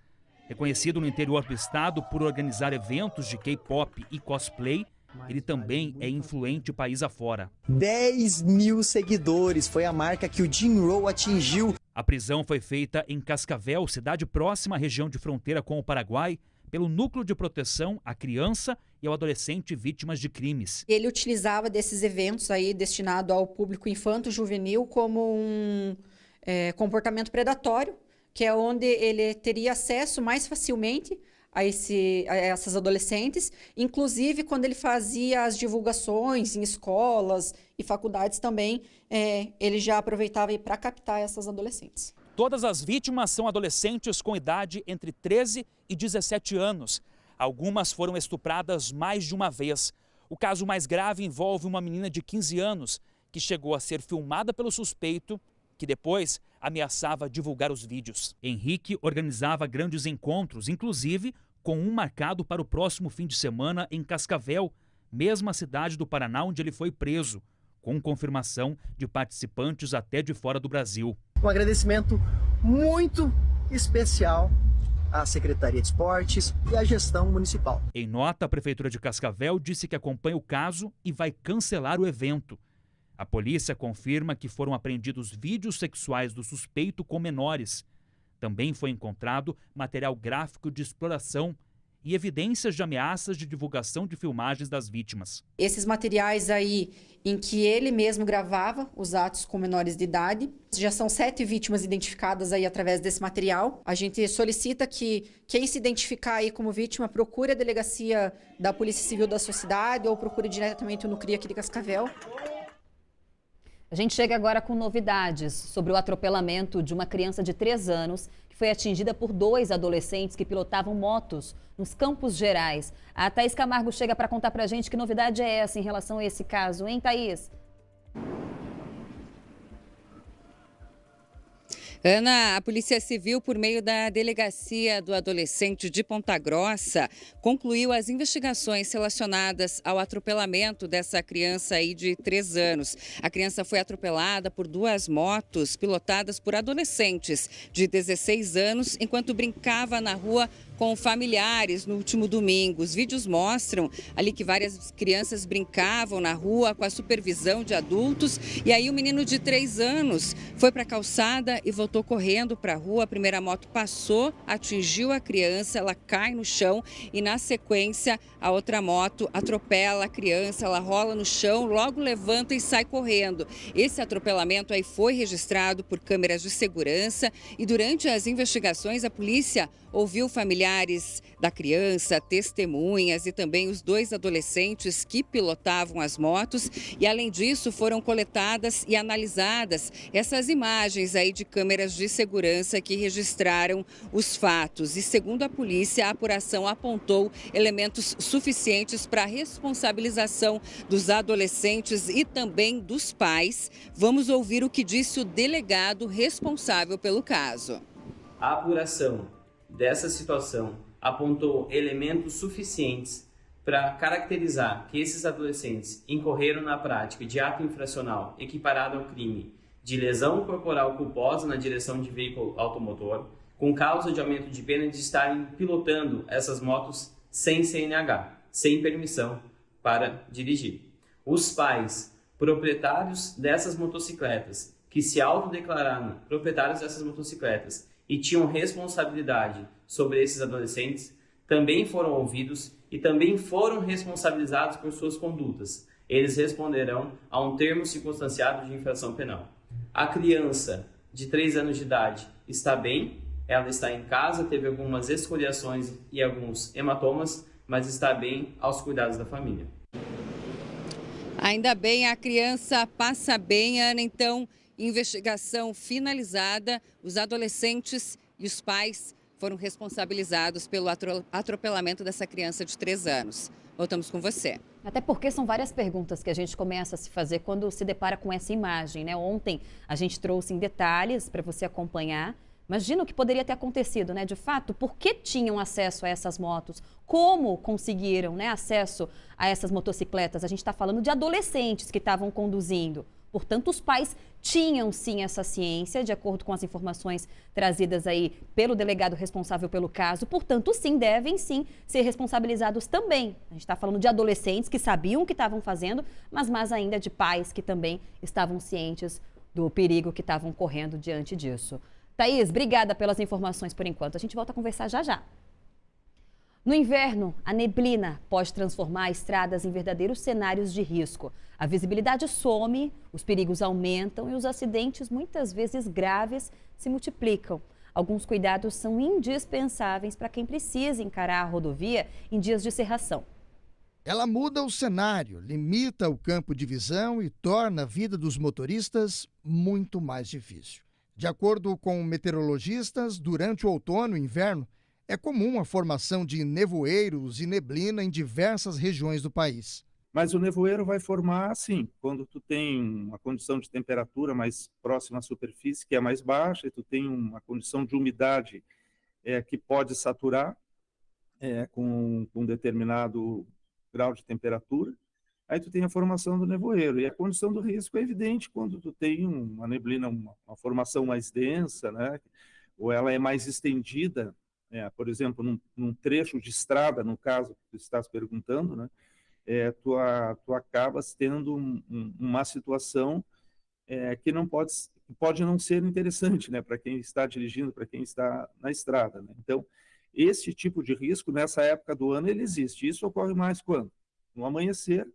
Reconhecido no interior do estado por organizar eventos de K-pop e cosplay, ele também é influente país afora. 10 mil seguidores foi a marca que o Jim Rowe atingiu. A prisão foi feita em Cascavel, cidade próxima à região de fronteira com o Paraguai, pelo Núcleo de Proteção à Criança e ao Adolescente Vítimas de Crimes. Ele utilizava desses eventos aí destinado ao público infanto-juvenil como um comportamento predatório, que é onde ele teria acesso mais facilmente a essas adolescentes, inclusive quando ele fazia as divulgações em escolas e faculdades também, ele já aproveitava para captar essas adolescentes. Todas as vítimas são adolescentes com idade entre 13 e 17 anos. Algumas foram estupradas mais de uma vez. O caso mais grave envolve uma menina de 15 anos que chegou a ser filmada pelo suspeito, que depois ameaçava divulgar os vídeos. Henrique organizava grandes encontros, inclusive com um marcado para o próximo fim de semana em Cascavel, mesma cidade do Paraná onde ele foi preso, com confirmação de participantes até de fora do Brasil. Um agradecimento muito especial à Secretaria de Esportes e à gestão municipal. Em nota, a Prefeitura de Cascavel disse que acompanha o caso e vai cancelar o evento. A polícia confirma que foram apreendidos vídeos sexuais do suspeito com menores. Também foi encontrado material gráfico de exploração, e evidências de ameaças de divulgação de filmagens das vítimas. Esses materiais aí em que ele mesmo gravava os atos com menores de idade. Já são 7 vítimas identificadas aí através desse material. A gente solicita que quem se identificar aí como vítima procure a delegacia da Polícia Civil da sua cidade ou procure diretamente no CRIA aqui de Cascavel. A gente chega agora com novidades sobre o atropelamento de uma criança de 3 anos que foi atingida por 2 adolescentes que pilotavam motos nos Campos Gerais. A Thaís Camargo chega para contar para a gente que novidade é essa em relação a esse caso, hein, Thaís? Ana, a Polícia Civil, por meio da Delegacia do Adolescente de Ponta Grossa, concluiu as investigações relacionadas ao atropelamento dessa criança aí de 3 anos. A criança foi atropelada por 2 motos pilotadas por adolescentes de 16 anos enquanto brincava na rua com familiares no último domingo. Os vídeos mostram ali que várias crianças brincavam na rua com a supervisão de adultos e aí o menino de 3 anos foi para a calçada e voltou correndo para a rua. A primeira moto passou, atingiu a criança, ela cai no chão e na sequência a outra moto atropela a criança, ela rola no chão, logo levanta e sai correndo. Esse atropelamento aí foi registrado por câmeras de segurança e durante as investigações a polícia ouviu familiares da criança, testemunhas e também os 2 adolescentes que pilotavam as motos. E além disso, foram coletadas e analisadas essas imagens aí de câmeras de segurança que registraram os fatos. E segundo a polícia, a apuração apontou elementos suficientes para a responsabilização dos adolescentes e também dos pais. Vamos ouvir o que disse o delegado responsável pelo caso. A apuração dessa situação apontou elementos suficientes para caracterizar que esses adolescentes incorreram na prática de ato infracional equiparado ao crime de lesão corporal culposa na direção de veículo automotor, com causa de aumento de pena de estarem pilotando essas motos sem CNH, sem permissão para dirigir. Os pais, proprietários dessas motocicletas, que se autodeclararam proprietários dessas motocicletas e tinham responsabilidade sobre esses adolescentes, também foram ouvidos e também foram responsabilizados por suas condutas. Eles responderão a um termo circunstanciado de infração penal. A criança de 3 anos de idade está bem, ela está em casa, teve algumas escoriações e alguns hematomas, mas está bem aos cuidados da família. Ainda bem, a criança passa bem, Ana, então, investigação finalizada, os adolescentes e os pais foram responsabilizados pelo atropelamento dessa criança de 3 anos. Voltamos com você. Até porque são várias perguntas que a gente começa a se fazer quando se depara com essa imagem, né? Ontem a gente trouxe em detalhes para você acompanhar. Imagina o que poderia ter acontecido, né? De fato, por que tinham acesso a essas motos? Como conseguiram, né, acesso a essas motocicletas? A gente está falando de adolescentes que estavam conduzindo. Portanto, os pais tinham sim essa ciência, de acordo com as informações trazidas aí pelo delegado responsável pelo caso. Portanto, sim, devem sim ser responsabilizados também. A gente está falando de adolescentes que sabiam o que estavam fazendo, mas mais ainda de pais que também estavam cientes do perigo que estavam correndo diante disso. Thaís, obrigada pelas informações por enquanto. A gente volta a conversar já já. No inverno, a neblina pode transformar estradas em verdadeiros cenários de risco. A visibilidade some, os perigos aumentam e os acidentes, muitas vezes graves, se multiplicam. Alguns cuidados são indispensáveis para quem precisa encarar a rodovia em dias de cerração. Ela muda o cenário, limita o campo de visão e torna a vida dos motoristas muito mais difícil. De acordo com meteorologistas, durante o outono e inverno, é comum a formação de nevoeiros e neblina em diversas regiões do país. Mas o nevoeiro vai formar, assim, quando tu tem uma condição de temperatura mais próxima à superfície, que é mais baixa, e tu tem uma condição de umidade que pode saturar com um determinado grau de temperatura, aí tu tem a formação do nevoeiro. E a condição do risco é evidente quando tu tem uma neblina, uma formação mais densa, né? Ou ela é mais estendida, por exemplo, num trecho de estrada, no caso que tu estás perguntando, né? Tu acabas tendo uma situação que não pode não ser interessante, né, para quem está dirigindo, para quem está na estrada, né? Então, esse tipo de risco, nessa época do ano, ele existe. Isso ocorre mais quando? No amanhecer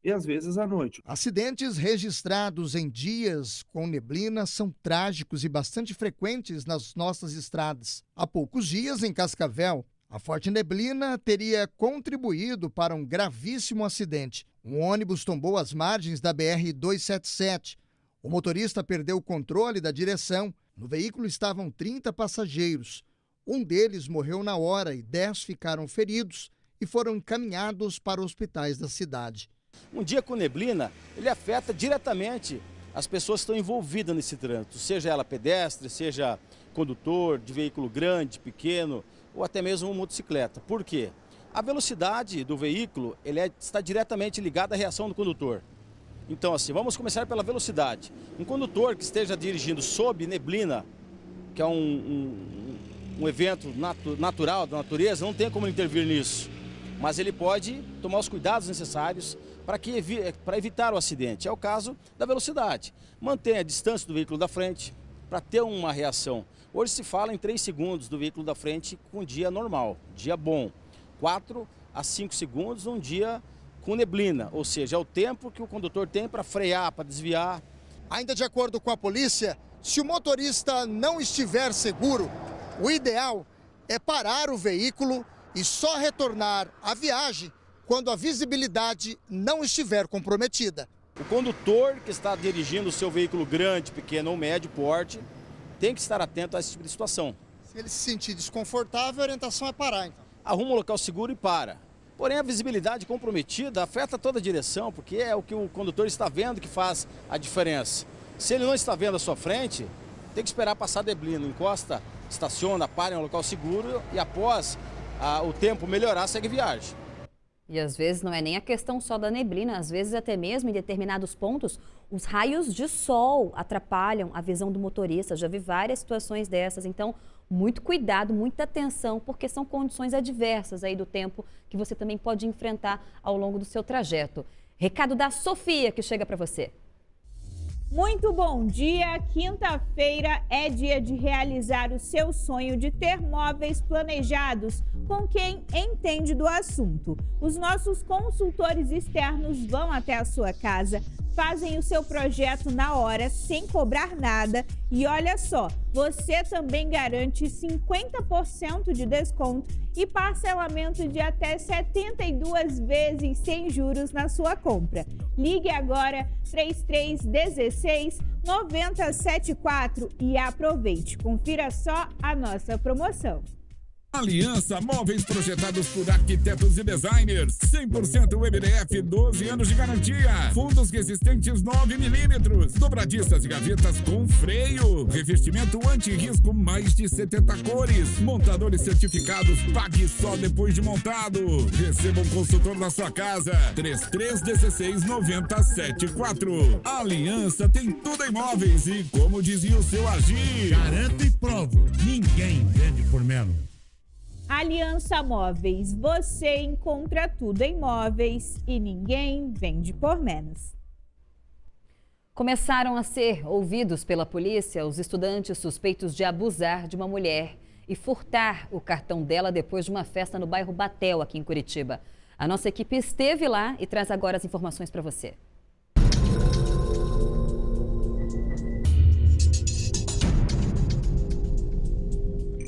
e às vezes à noite. Acidentes registrados em dias com neblina são trágicos e bastante frequentes nas nossas estradas. Há poucos dias, em Cascavel, a forte neblina teria contribuído para um gravíssimo acidente. Um ônibus tombou às margens da BR-277. O motorista perdeu o controle da direção. No veículo estavam 30 passageiros. Um deles morreu na hora e 10 ficaram feridos e foram encaminhados para hospitais da cidade. Um dia com neblina, ele afeta diretamente as pessoas que estão envolvidas nesse trânsito, seja ela pedestre, seja condutor de veículo grande, pequeno ou até mesmo uma motocicleta. Por quê? A velocidade do veículo está diretamente ligada à reação do condutor. Então, assim, vamos começar pela velocidade. Um condutor que esteja dirigindo sob neblina, que é um evento natural da natureza, não tem como intervir nisso. Mas ele pode tomar os cuidados necessários para evitar o acidente. É o caso da velocidade. Mantenha a distância do veículo da frente para ter uma reação. Hoje se fala em 3 segundos do veículo da frente com dia normal, dia bom. 4 a 5 segundos num dia com neblina, ou seja, é o tempo que o condutor tem para frear, para desviar. Ainda de acordo com a polícia, se o motorista não estiver seguro, o ideal é parar o veículo e só retornar à viagem quando a visibilidade não estiver comprometida. O condutor que está dirigindo o seu veículo grande, pequeno ou médio porte tem que estar atento a esse tipo de situação. Se ele se sentir desconfortável, a orientação é parar, então. Arruma um local seguro e para. Porém, a visibilidade comprometida afeta toda a direção, porque é o que o condutor está vendo que faz a diferença. Se ele não está vendo a sua frente, tem que esperar passar a neblina, encosta, estaciona, para em um local seguro e após o tempo melhorar, segue viagem. E às vezes não é nem a questão só da neblina, às vezes até mesmo em determinados pontos, os raios de sol atrapalham a visão do motorista. Já vi várias situações dessas, então muito cuidado, muita atenção, porque são condições adversas aí do tempo que você também pode enfrentar ao longo do seu trajeto. Recado da Sofia que chega para você. Muito bom dia! Quinta-feira é dia de realizar o seu sonho de ter móveis planejados com quem entende do assunto. Os nossos consultores externos vão até a sua casa, fazem o seu projeto na hora, sem cobrar nada. E olha só, você também garante 50% de desconto e parcelamento de até 72 vezes sem juros na sua compra. Ligue agora 3316 9074 e aproveite. Confira só a nossa promoção. Aliança Móveis projetados por arquitetos e designers. 100% MDF, 12 anos de garantia. Fundos resistentes 9 milímetros. Dobradiças e gavetas com freio. Revestimento anti-risco mais de 70 cores. Montadores certificados, pague só depois de montado. Receba um consultor na sua casa. 3316 9074. Aliança tem tudo em móveis e, como dizia o seu Agir, garanto e provo, ninguém vende por menos. Aliança Móveis, você encontra tudo em móveis e ninguém vende por menos. Começaram a ser ouvidos pela polícia os estudantes suspeitos de abusar de uma mulher e furtar o cartão dela depois de uma festa no bairro Batel, aqui em Curitiba. A nossa equipe esteve lá e traz agora as informações para você.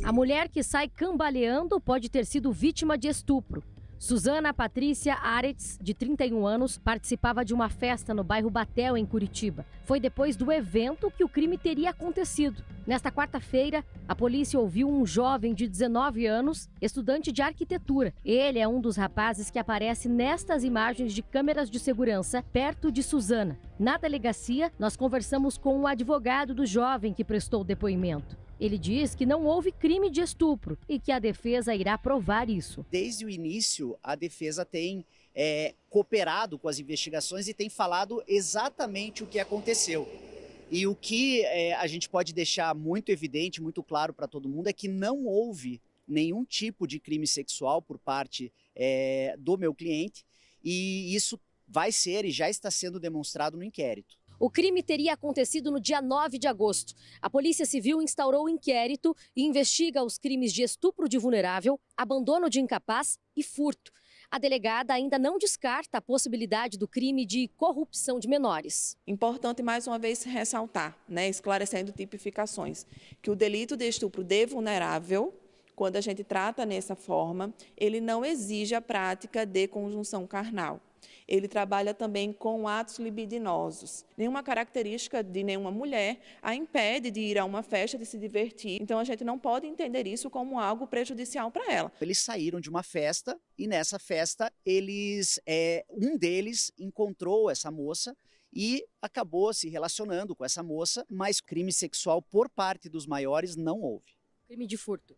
A mulher que sai cambaleando pode ter sido vítima de estupro. Suzana Patrícia Aretz, de 31 anos, participava de uma festa no bairro Batel, em Curitiba. Foi depois do evento que o crime teria acontecido. Nesta quarta-feira, a polícia ouviu um jovem de 19 anos, estudante de arquitetura. Ele é um dos rapazes que aparece nestas imagens de câmeras de segurança perto de Suzana. Na delegacia, nós conversamos com o advogado do jovem que prestou o depoimento. Ele diz que não houve crime de estupro e que a defesa irá provar isso. Desde o início, a defesa tem cooperado com as investigações e tem falado exatamente o que aconteceu. E o que a gente pode deixar muito evidente, muito claro para todo mundo, é que não houve nenhum tipo de crime sexual por parte do meu cliente, e isso vai ser e já está sendo demonstrado no inquérito. O crime teria acontecido no dia 9 de agosto. A Polícia Civil instaurou um inquérito e investiga os crimes de estupro de vulnerável, abandono de incapaz e furto. A delegada ainda não descarta a possibilidade do crime de corrupção de menores. Importante, mais uma vez, ressaltar, esclarecendo tipificações, que o delito de estupro de vulnerável, quando a gente trata nessa forma, ele não exige a prática de conjunção carnal. Ele trabalha também com atos libidinosos. Nenhuma característica de nenhuma mulher a impede de ir a uma festa, de se divertir. Então, a gente não pode entender isso como algo prejudicial para ela. Eles saíram de uma festa e nessa festa um deles encontrou essa moça e acabou se relacionando com essa moça, mas crime sexual por parte dos maiores não houve. Crime de furto.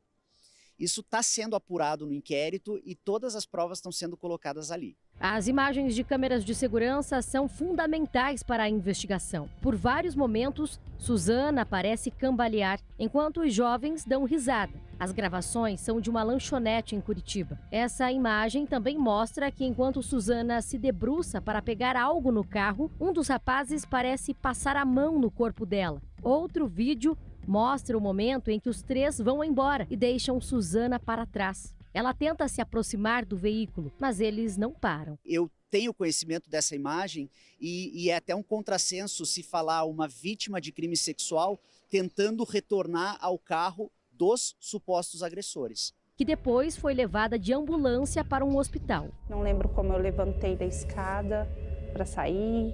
Isso está sendo apurado no inquérito e todas as provas estão sendo colocadas ali. As imagens de câmeras de segurança são fundamentais para a investigação. Por vários momentos, Suzana parece cambalear, enquanto os jovens dão risada. As gravações são de uma lanchonete em Curitiba. Essa imagem também mostra que enquanto Suzana se debruça para pegar algo no carro, um dos rapazes parece passar a mão no corpo dela. Outro vídeo mostra o momento em que os três vão embora e deixam Suzana para trás. Ela tenta se aproximar do veículo, mas eles não param. Eu tenho conhecimento dessa imagem e é até um contrassenso se falar uma vítima de crime sexual tentando retornar ao carro dos supostos agressores. Que depois foi levada de ambulância para um hospital. Não lembro como eu levantei da escada para sair.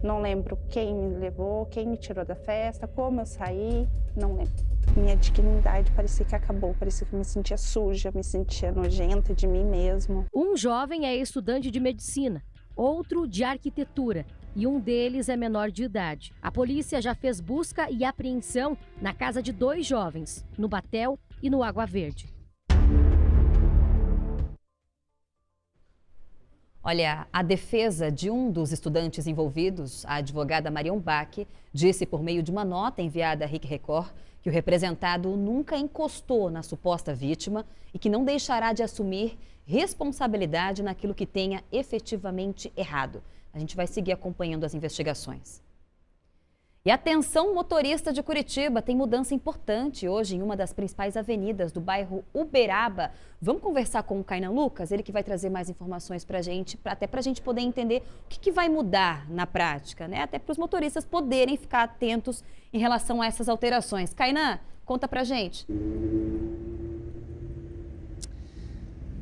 Não lembro quem me levou, quem me tirou da festa, como eu saí, não lembro. Minha dignidade parecia que acabou, parecia que eu me sentia suja, me sentia nojenta de mim mesmo. Um jovem é estudante de medicina, outro de arquitetura e um deles é menor de idade. A polícia já fez busca e apreensão na casa de 2 jovens, no Batel e no Água Verde. Olha, a defesa de um dos estudantes envolvidos, a advogada Marion Bach, disse por meio de uma nota enviada à RIC Record que o representado nunca encostou na suposta vítima e que não deixará de assumir responsabilidade naquilo que tenha efetivamente errado. A gente vai seguir acompanhando as investigações. E atenção, motorista de Curitiba, tem mudança importante hoje em uma das principais avenidas do bairro Uberaba. Vamos conversar com o Kainan Lucas, ele que vai trazer mais informações para a gente, até para a gente poder entender o que vai mudar na prática, né? Até para os motoristas poderem ficar atentos em relação a essas alterações. Kainan, conta para a gente.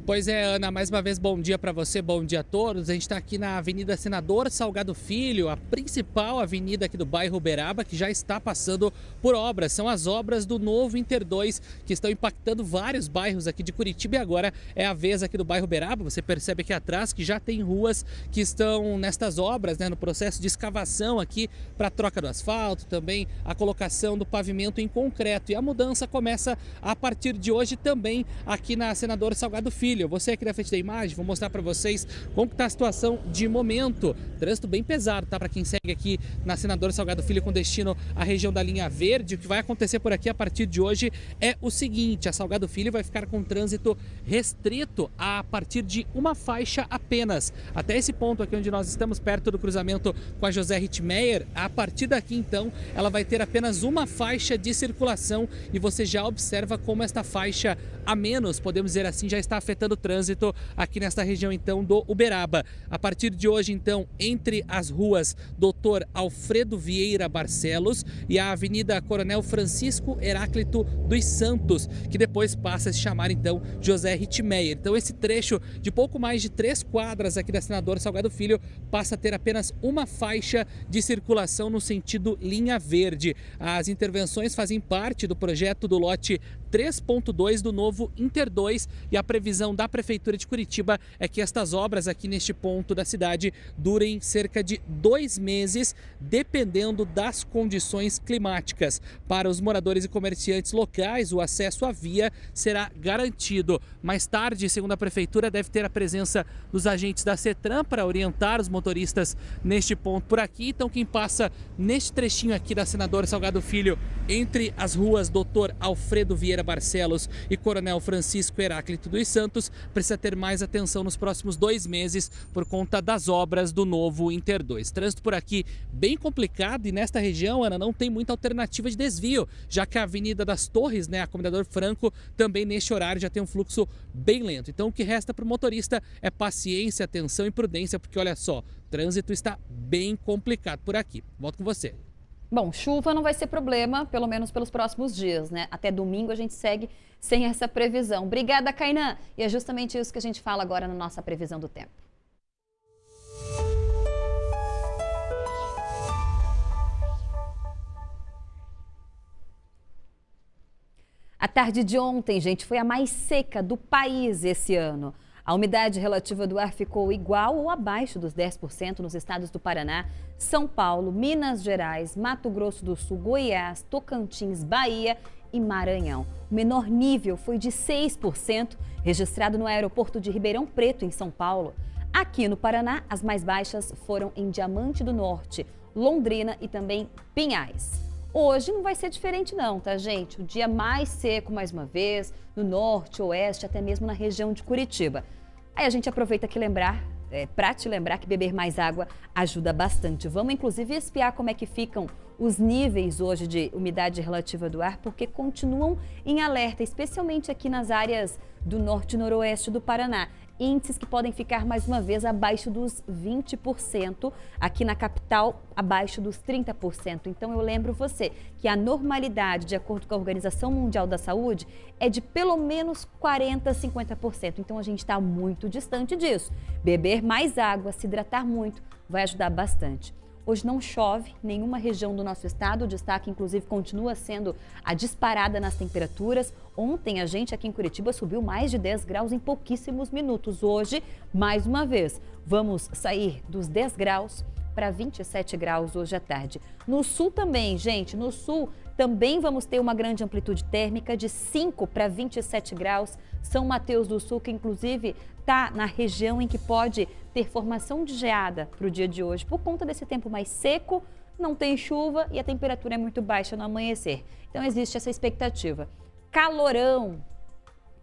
Pois é, Ana, mais uma vez bom dia para você, bom dia a todos. A gente está aqui na Avenida Senador Salgado Filho, a principal avenida aqui do bairro Uberaba, que já está passando por obras. São as obras do novo Inter 2, que estão impactando vários bairros aqui de Curitiba e agora é a vez aqui do bairro Uberaba. Você percebe aqui atrás que já tem ruas que estão nestas obras, no processo de escavação aqui para a troca do asfalto, também a colocação do pavimento em concreto. E a mudança começa a partir de hoje também aqui na Senador Salgado Filho. Você aqui na frente da imagem, vou mostrar para vocês como está a situação de momento. Trânsito bem pesado, tá? Para quem segue aqui na Senador Salgado Filho com destino à região da linha verde. O que vai acontecer por aqui a partir de hoje é o seguinte: a Salgado Filho vai ficar com trânsito restrito a partir de uma faixa apenas. Até esse ponto aqui onde nós estamos, perto do cruzamento com a José Rittmeyer, a partir daqui então ela vai ter apenas uma faixa de circulação e você já observa como esta faixa a menos, podemos dizer assim, já está afetando o trânsito aqui nesta região então do Uberaba. A partir de hoje então, entre as ruas Dr. Alfredo Vieira Barcelos e a Avenida Coronel Francisco Heráclito dos Santos, que depois passa a se chamar então José Rittmeyer. Então esse trecho de pouco mais de 3 quadras aqui da Senador Salgado Filho passa a ter apenas uma faixa de circulação no sentido linha verde. As intervenções fazem parte do projeto do lote 3.2 do novo Inter 2 e a previsão da Prefeitura de Curitiba é que estas obras aqui neste ponto da cidade durem cerca de 2 meses, dependendo das condições climáticas. Para os moradores e comerciantes locais, o acesso à via será garantido. Mais tarde, segundo a Prefeitura, deve ter a presença dos agentes da CETRAN para orientar os motoristas neste ponto por aqui. Então, quem passa neste trechinho aqui da Senador Salgado Filho, entre as ruas Dr. Alfredo Vieira Siqueira Barcelos e Coronel Francisco Heráclito dos Santos precisa ter mais atenção nos próximos 2 meses por conta das obras do novo Inter 2. Trânsito por aqui bem complicado e nesta região, Ana, não tem muita alternativa de desvio, já que a Avenida das Torres, a Comendador Franco, também neste horário já tem um fluxo bem lento. Então o que resta para o motorista é paciência, atenção e prudência, porque olha só, o trânsito está bem complicado por aqui. Volto com você. Bom, chuva não vai ser problema, pelo menos pelos próximos dias, né? Até domingo a gente segue sem essa previsão. Obrigada, Kainan. E é justamente isso que a gente fala agora na nossa previsão do tempo. A tarde de ontem, gente, foi a mais seca do país esse ano. A umidade relativa do ar ficou igual ou abaixo dos 10% nos estados do Paraná, São Paulo, Minas Gerais, Mato Grosso do Sul, Goiás, Tocantins, Bahia e Maranhão. O menor nível foi de 6%, registrado no aeroporto de Ribeirão Preto, em São Paulo. Aqui no Paraná, as mais baixas foram em Diamante do Norte, Londrina e também Pinhais. Hoje não vai ser diferente não, tá, gente? O dia mais seco mais uma vez, no norte, oeste, até mesmo na região de Curitiba. Aí a gente aproveita aqui para te lembrar que beber mais água ajuda bastante. Vamos inclusive espiar como é que ficam os níveis hoje de umidade relativa do ar, porque continuam em alerta, especialmente aqui nas áreas do norte e noroeste do Paraná. Índices que podem ficar mais uma vez abaixo dos 20%, aqui na capital abaixo dos 30%. Então eu lembro você que a normalidade, de acordo com a Organização Mundial da Saúde, é de pelo menos 40% a 50%. Então a gente está muito distante disso. Beber mais água, se hidratar muito, vai ajudar bastante. Hoje não chove em nenhuma região do nosso estado, o destaque inclusive continua sendo a disparada nas temperaturas. Ontem a gente aqui em Curitiba subiu mais de 10 graus em pouquíssimos minutos. Hoje, mais uma vez, vamos sair dos 10 graus para 27 graus hoje à tarde. No sul também, gente, no sul também vamos ter uma grande amplitude térmica de 5 para 27 graus. São Mateus do Sul, que inclusive está na região em que pode ter formação de geada para o dia de hoje. Por conta desse tempo mais seco, não tem chuva e a temperatura é muito baixa no amanhecer. Então existe essa expectativa. Calorão,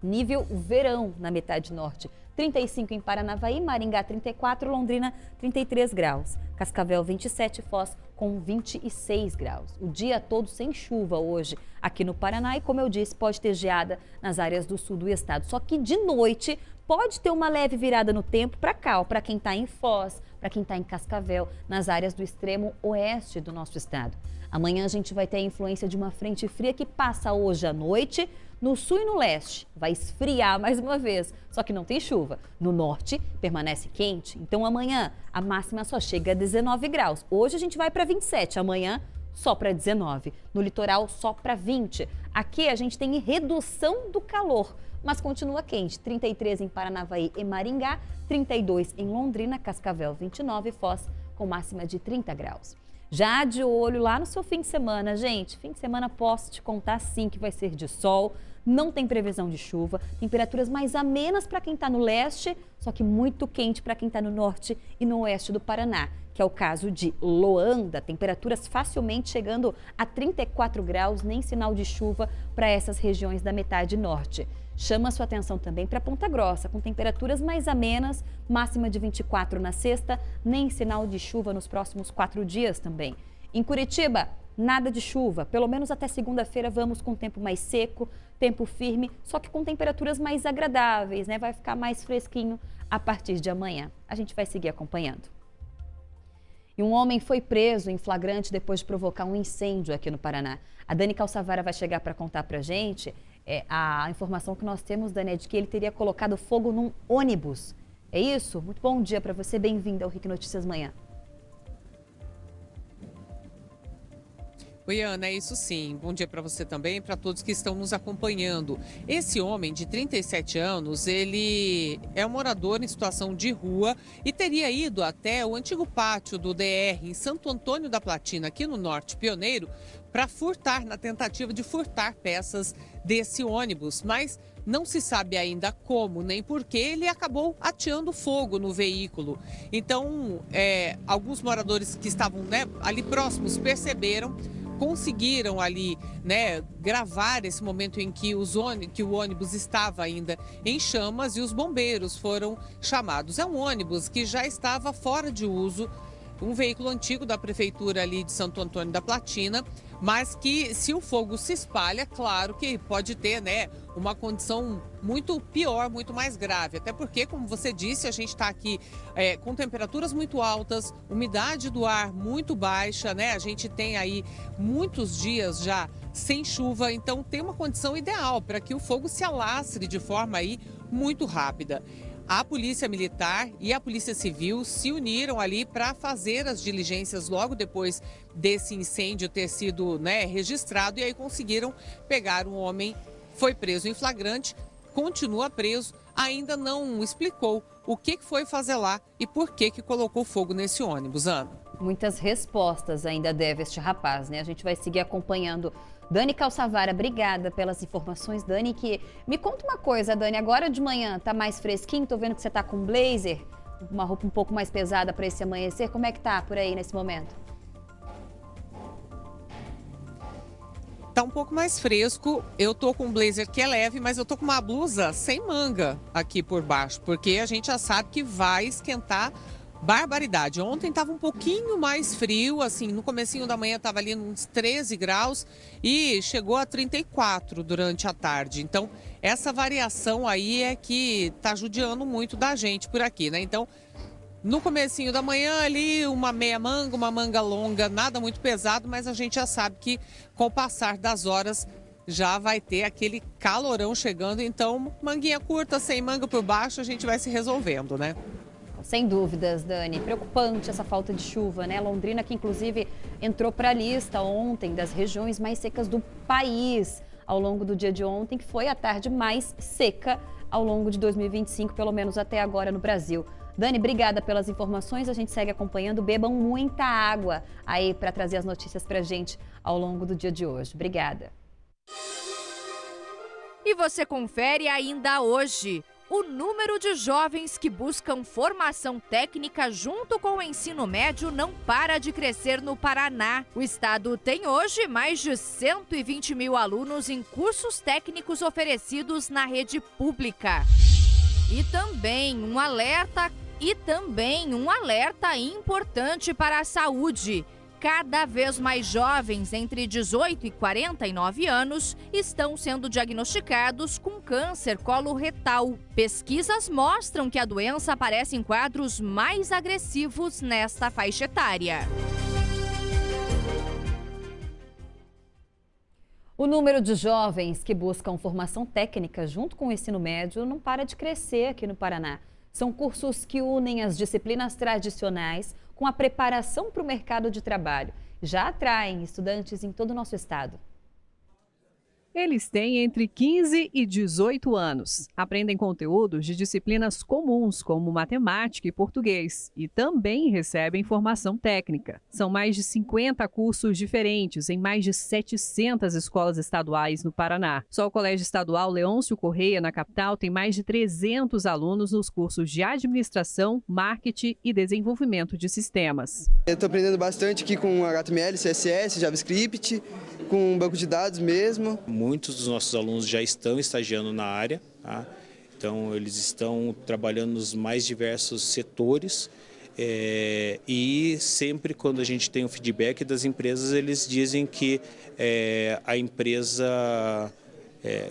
nível verão na metade norte. 35 em Paranavaí, Maringá 34, Londrina 33 graus. Cascavel 27, Foz com 26 graus. O dia todo sem chuva hoje aqui no Paraná e, como eu disse, pode ter geada nas áreas do sul do estado. Só que de noite pode ter uma leve virada no tempo para cá, para quem está em Foz, para quem está em Cascavel, nas áreas do extremo oeste do nosso estado. Amanhã a gente vai ter a influência de uma frente fria que passa hoje à noite. No sul e no leste vai esfriar mais uma vez, só que não tem chuva. No norte permanece quente, então amanhã a máxima só chega a 19 graus. Hoje a gente vai para 27, amanhã só para 19. No litoral só para 20. Aqui a gente tem redução do calor, mas continua quente. 33 em Paranavaí e Maringá, 32 em Londrina, Cascavel 29 e Foz com máxima de 30 graus. Já de olho lá no seu fim de semana, gente. Fim de semana posso te contar sim que vai ser de sol, não tem previsão de chuva, temperaturas mais amenas para quem está no leste, só que muito quente para quem está no norte e no oeste do Paraná, que é o caso de Loanda, temperaturas facilmente chegando a 34 graus, nem sinal de chuva para essas regiões da metade norte. Chama sua atenção também para Ponta Grossa, com temperaturas mais amenas, máxima de 24 na sexta, nem sinal de chuva nos próximos 4 dias também. Em Curitiba, nada de chuva, pelo menos até segunda-feira vamos com tempo mais seco, tempo firme, só que com temperaturas mais agradáveis, né? Vai ficar mais fresquinho a partir de amanhã. A gente vai seguir acompanhando. E um homem foi preso em flagrante depois de provocar um incêndio aqui no Paraná. A Dani Calçavara vai chegar para contar para a gente. A informação que nós temos, Dani, é de que ele teria colocado fogo num ônibus. É isso? Muito bom dia para você, bem-vindo ao RIC Notícias Manhã. Oi, Ana, é isso sim. Bom dia para você também e para todos que estão nos acompanhando. Esse homem de 37 anos, ele é um morador em situação de rua e teria ido até o antigo pátio do DR em Santo Antônio da Platina, aqui no Norte Pioneiro, para furtar, na tentativa de furtar peças desse ônibus, mas não se sabe ainda como nem por que ele acabou ateando fogo no veículo. Então, alguns moradores que estavam ali próximos perceberam, conseguiram ali, né, gravar esse momento em que o ônibus estava ainda em chamas e os bombeiros foram chamados. É um ônibus que já estava fora de uso, um veículo antigo da prefeitura ali de Santo Antônio da Platina, mas que, se o fogo se espalha, claro que pode ter, né, uma condição muito pior, muito mais grave. Até porque, como você disse, a gente está aqui com temperaturas muito altas, umidade do ar muito baixa, né? A gente tem aí muitos dias já sem chuva, então tem uma condição ideal para que o fogo se alastre de forma aí muito rápida. A Polícia Militar e a Polícia Civil se uniram ali para fazer as diligências logo depois desse incêndio ter sido, né, registrado, e aí conseguiram pegar um homem, foi preso em flagrante, continua preso, ainda não explicou o que foi fazer lá e por que colocou fogo nesse ônibus, Ana. Muitas respostas ainda deve este rapaz, né? A gente vai seguir acompanhando. Dani Calçavara, obrigada pelas informações, Dani. Que me conta uma coisa, Dani, agora de manhã tá mais fresquinho, tô vendo que você tá com blazer, uma roupa um pouco mais pesada para esse amanhecer. Como é que tá por aí nesse momento? Tá um pouco mais fresco, eu tô com um blazer que é leve, mas eu tô com uma blusa sem manga aqui por baixo, porque a gente já sabe que vai esquentar barbaridade. Ontem estava um pouquinho mais frio, assim, no comecinho da manhã estava ali uns 13 graus e chegou a 34 durante a tarde. Então, essa variação aí é que está judiando muito da gente por aqui, né? Então, no comecinho da manhã ali, uma meia manga, uma manga longa, nada muito pesado, mas a gente já sabe que com o passar das horas já vai ter aquele calorão chegando. Então, manguinha curta, sem manga por baixo, a gente vai se resolvendo, né? Sem dúvidas, Dani. Preocupante essa falta de chuva, né? Londrina, que inclusive entrou para a lista ontem das regiões mais secas do país ao longo do dia de ontem, que foi a tarde mais seca ao longo de 2025, pelo menos até agora no Brasil. Dani, obrigada pelas informações. A gente segue acompanhando. Bebam muita água aí para trazer as notícias para a gente ao longo do dia de hoje. Obrigada. E você confere ainda hoje. O número de jovens que buscam formação técnica junto com o ensino médio não para de crescer no Paraná. O estado tem hoje mais de 120 mil alunos em cursos técnicos oferecidos na rede pública. E também um alerta importante para a saúde. Cada vez mais jovens entre 18 e 49 anos estão sendo diagnosticados com câncer coloretal. Pesquisas mostram que a doença aparece em quadros mais agressivos nesta faixa etária. O número de jovens que buscam formação técnica junto com o ensino médio não para de crescer aqui no Paraná. São cursos que unem as disciplinas tradicionais com a preparação para o mercado de trabalho. Já atraem estudantes em todo o nosso estado. Eles têm entre 15 e 18 anos. Aprendem conteúdos de disciplinas comuns, como matemática e português, e também recebem formação técnica. São mais de 50 cursos diferentes em mais de 700 escolas estaduais no Paraná. Só o Colégio Estadual Leôncio Correia, na capital, tem mais de 300 alunos nos cursos de administração, marketing e desenvolvimento de sistemas. Eu estou aprendendo bastante aqui com HTML, CSS, JavaScript, com banco de dados mesmo. Muitos dos nossos alunos já estão estagiando na área, tá? Então eles estão trabalhando nos mais diversos setores e sempre quando a gente tem o feedback das empresas, eles dizem que a empresa,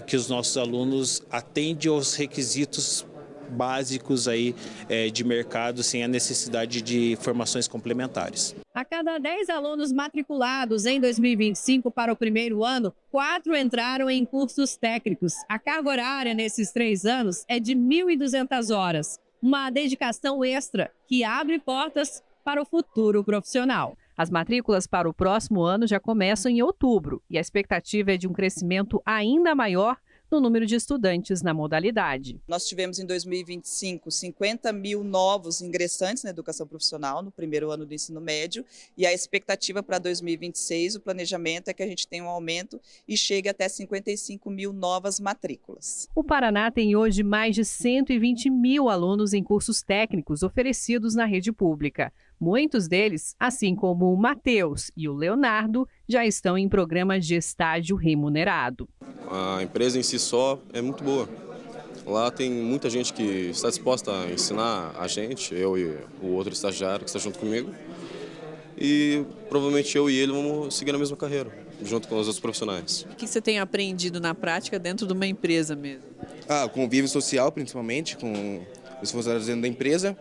que os nossos alunos atendem aos requisitos básicos aí de mercado sem a necessidade de formações complementares. A cada 10 alunos matriculados em 2025 para o primeiro ano, 4 entraram em cursos técnicos. A carga horária nesses 3 anos é de 1.200 horas, uma dedicação extra que abre portas para o futuro profissional. As matrículas para o próximo ano já começam em outubro e a expectativa é de um crescimento ainda maior no número de estudantes na modalidade. Nós tivemos em 2025 50 mil novos ingressantes na educação profissional no primeiro ano do ensino médio e a expectativa para 2026, o planejamento é que a gente tenha um aumento e chegue até 55 mil novas matrículas. O Paraná tem hoje mais de 120 mil alunos em cursos técnicos oferecidos na rede pública. Muitos deles, assim como o Matheus e o Leonardo, já estão em programas de estágio remunerado. A empresa em si só é muito boa. Lá tem muita gente que está disposta a ensinar a gente, eu e o outro estagiário que está junto comigo. E provavelmente eu e ele vamos seguir na mesma carreira, junto com os outros profissionais. O que você tem aprendido na prática dentro de uma empresa mesmo? Convívio social, principalmente, com os funcionários dentro da empresa.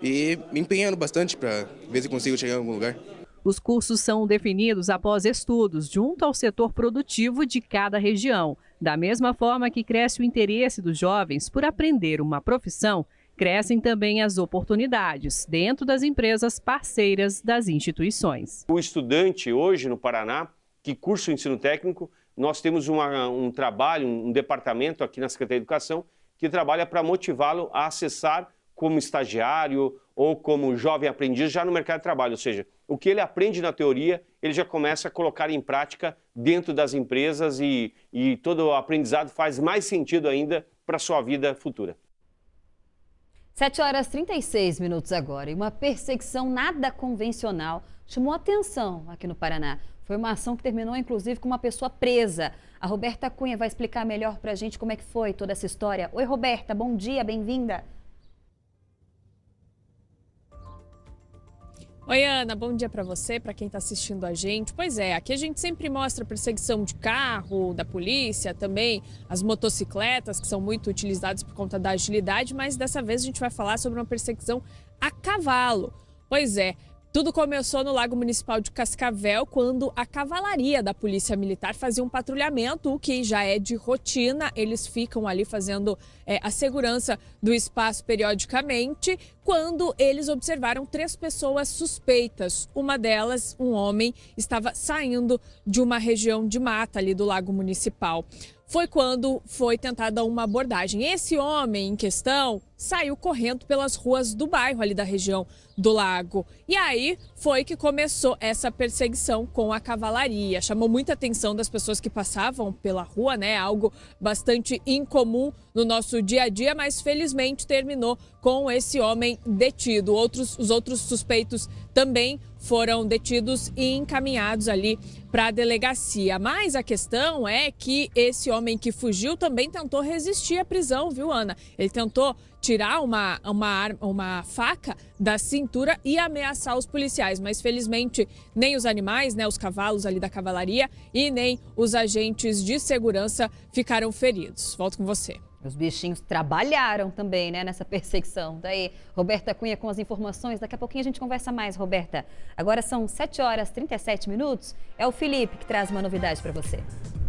E me empenhando bastante para ver se consigo chegar em algum lugar. Os cursos são definidos após estudos junto ao setor produtivo de cada região. Da mesma forma que cresce o interesse dos jovens por aprender uma profissão, crescem também as oportunidades dentro das empresas parceiras das instituições. O estudante hoje no Paraná, que cursa o ensino técnico, nós temos um trabalho, um departamento aqui na Secretaria de Educação que trabalha para motivá-lo a acessar como estagiário ou como jovem aprendiz já no mercado de trabalho. Ou seja, o que ele aprende na teoria, ele já começa a colocar em prática dentro das empresas e todo o aprendizado faz mais sentido ainda para a sua vida futura. 7h36 agora. E uma perseguição nada convencional chamou atenção aqui no Paraná. Foi uma ação que terminou, inclusive, com uma pessoa presa. A Roberta Cunha vai explicar melhor para a gente como é que foi toda essa história. Oi, Roberta, bom dia, bem-vinda. Oi, Ana, bom dia para você, para quem está assistindo a gente. Pois é, aqui a gente sempre mostra a perseguição de carro, da polícia, também as motocicletas, que são muito utilizadas por conta da agilidade, mas dessa vez a gente vai falar sobre uma perseguição a cavalo. Pois é, tudo começou no Lago Municipal de Cascavel, quando a cavalaria da Polícia Militar fazia um patrulhamento, o que já é de rotina. Eles ficam ali fazendo a segurança do espaço periodicamente, quando eles observaram 3 pessoas suspeitas. Uma delas, um homem, estava saindo de uma região de mata ali do Lago Municipal. Foi quando foi tentada uma abordagem. Esse homem em questão saiu correndo pelas ruas do bairro ali da região do lago. E aí foi que começou essa perseguição com a cavalaria. Chamou muita atenção das pessoas que passavam pela rua, né? Algo bastante incomum no nosso dia a dia, mas felizmente terminou com esse homem detido. Os outros suspeitos também foram detidos e encaminhados ali para a delegacia. Mas a questão é que esse homem que fugiu também tentou resistir à prisão, viu, Ana? Ele tentou tirar uma faca da cintura e ameaçar os policiais, mas felizmente nem os animais, né, os cavalos ali da cavalaria e nem os agentes de segurança ficaram feridos. Volto com você. Os bichinhos trabalharam também, né, nessa perseguição. Daí, Roberta Cunha com as informações. Daqui a pouquinho a gente conversa mais, Roberta. Agora são 7h37. É o Felipe que traz uma novidade para você.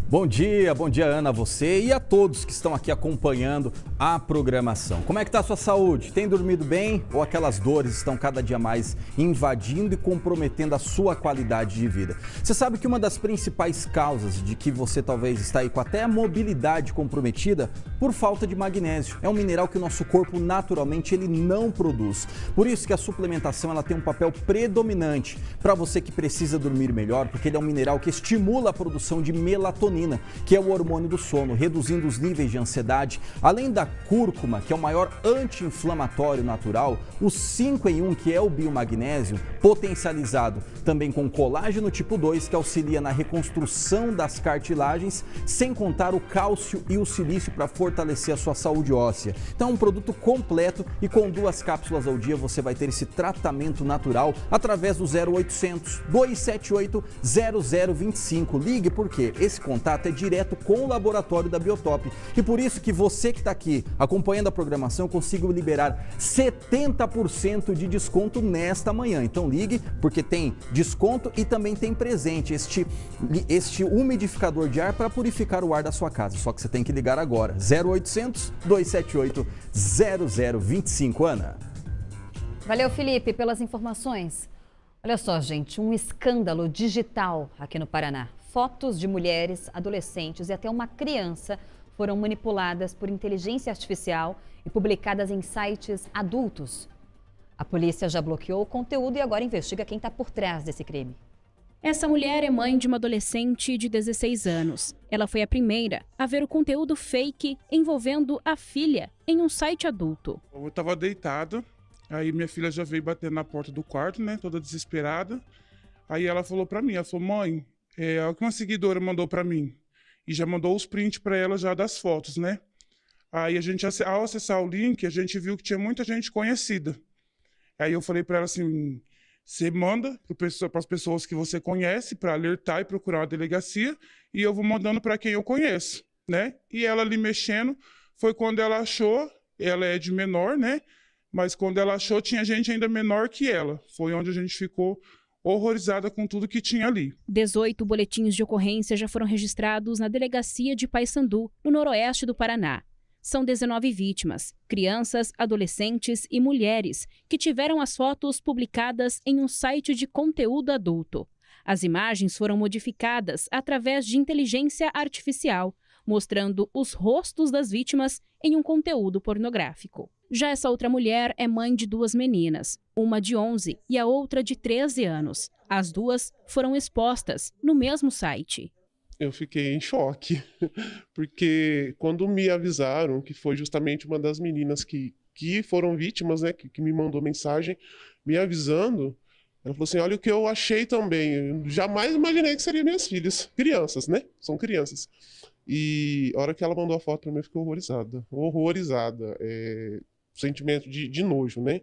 Bom dia Ana, a você e a todos que estão aqui acompanhando a programação. Como é que está a sua saúde? Tem dormido bem ou aquelas dores estão cada dia mais invadindo e comprometendo a sua qualidade de vida? Você sabe que uma das principais causas de que você talvez está aí com até a mobilidade comprometida por falta de magnésio. É um mineral que o nosso corpo naturalmente ele não produz. Por isso que a suplementação ela tem um papel predominante para você que precisa dormir melhor, porque ele é um mineral que estimula a produção de melatonina, que é o hormônio do sono, reduzindo os níveis de ansiedade. Além da cúrcuma, que é o maior anti-inflamatório natural, o 5 em 1, que é o biomagnésio, potencializado também com colágeno tipo 2, que auxilia na reconstrução das cartilagens, sem contar o cálcio e o silício para fortalecer a sua saúde óssea. Então é um produto completo e com 2 cápsulas ao dia você vai ter esse tratamento natural através do 0800 278 0025. Ligue porque esse contato é direto com o laboratório da Biotop. E por isso que você que está aqui acompanhando a programação, eu consigo liberar 70% de desconto nesta manhã. Então ligue, porque tem desconto e também tem presente este umidificador de ar para purificar o ar da sua casa. Só que você tem que ligar agora. 0800 278 0025, Ana. Valeu, Felipe, pelas informações. Olha só, gente, um escândalo digital aqui no Paraná. Fotos de mulheres, adolescentes e até uma criança foram manipuladas por inteligência artificial e publicadas em sites adultos. A polícia já bloqueou o conteúdo e agora investiga quem está por trás desse crime. Essa mulher é mãe de uma adolescente de 16 anos. Ela foi a primeira a ver o conteúdo fake envolvendo a filha em um site adulto. Eu estava deitado, Aí minha filha já veio batendo na porta do quarto, né, toda desesperada. Aí ela falou pra mim, ela falou, mãe, é o que uma seguidora mandou pra mim. E já mandou os prints pra ela já das fotos, né? Aí a gente, ao acessar o link, a gente viu que tinha muita gente conhecida. Aí eu falei pra ela assim, você manda para as pessoas que você conhece para alertar e procurar a delegacia e eu vou mandando para quem eu conheço, né? E ela ali mexendo, foi quando ela achou, ela é de menor, né? Mas quando ela achou, tinha gente ainda menor que ela. Foi onde a gente ficou horrorizada com tudo que tinha ali. 18 boletins de ocorrência já foram registrados na delegacia de Paysandu, no noroeste do Paraná. São 19 vítimas, crianças, adolescentes e mulheres, que tiveram as fotos publicadas em um site de conteúdo adulto. As imagens foram modificadas através de inteligência artificial, mostrando os rostos das vítimas em um conteúdo pornográfico. Já essa outra mulher é mãe de 2 meninas, uma de 11 e a outra de 13 anos. As duas foram expostas no mesmo site. Eu fiquei em choque, porque quando me avisaram que foi justamente uma das meninas que foram vítimas, né, que me mandou mensagem me avisando, ela falou assim, olha o que eu achei também, eu jamais imaginei que seriam minhas filhas, crianças, né, são crianças. E a hora que ela mandou a foto para mim, eu fiquei horrorizada, sentimento de nojo, né.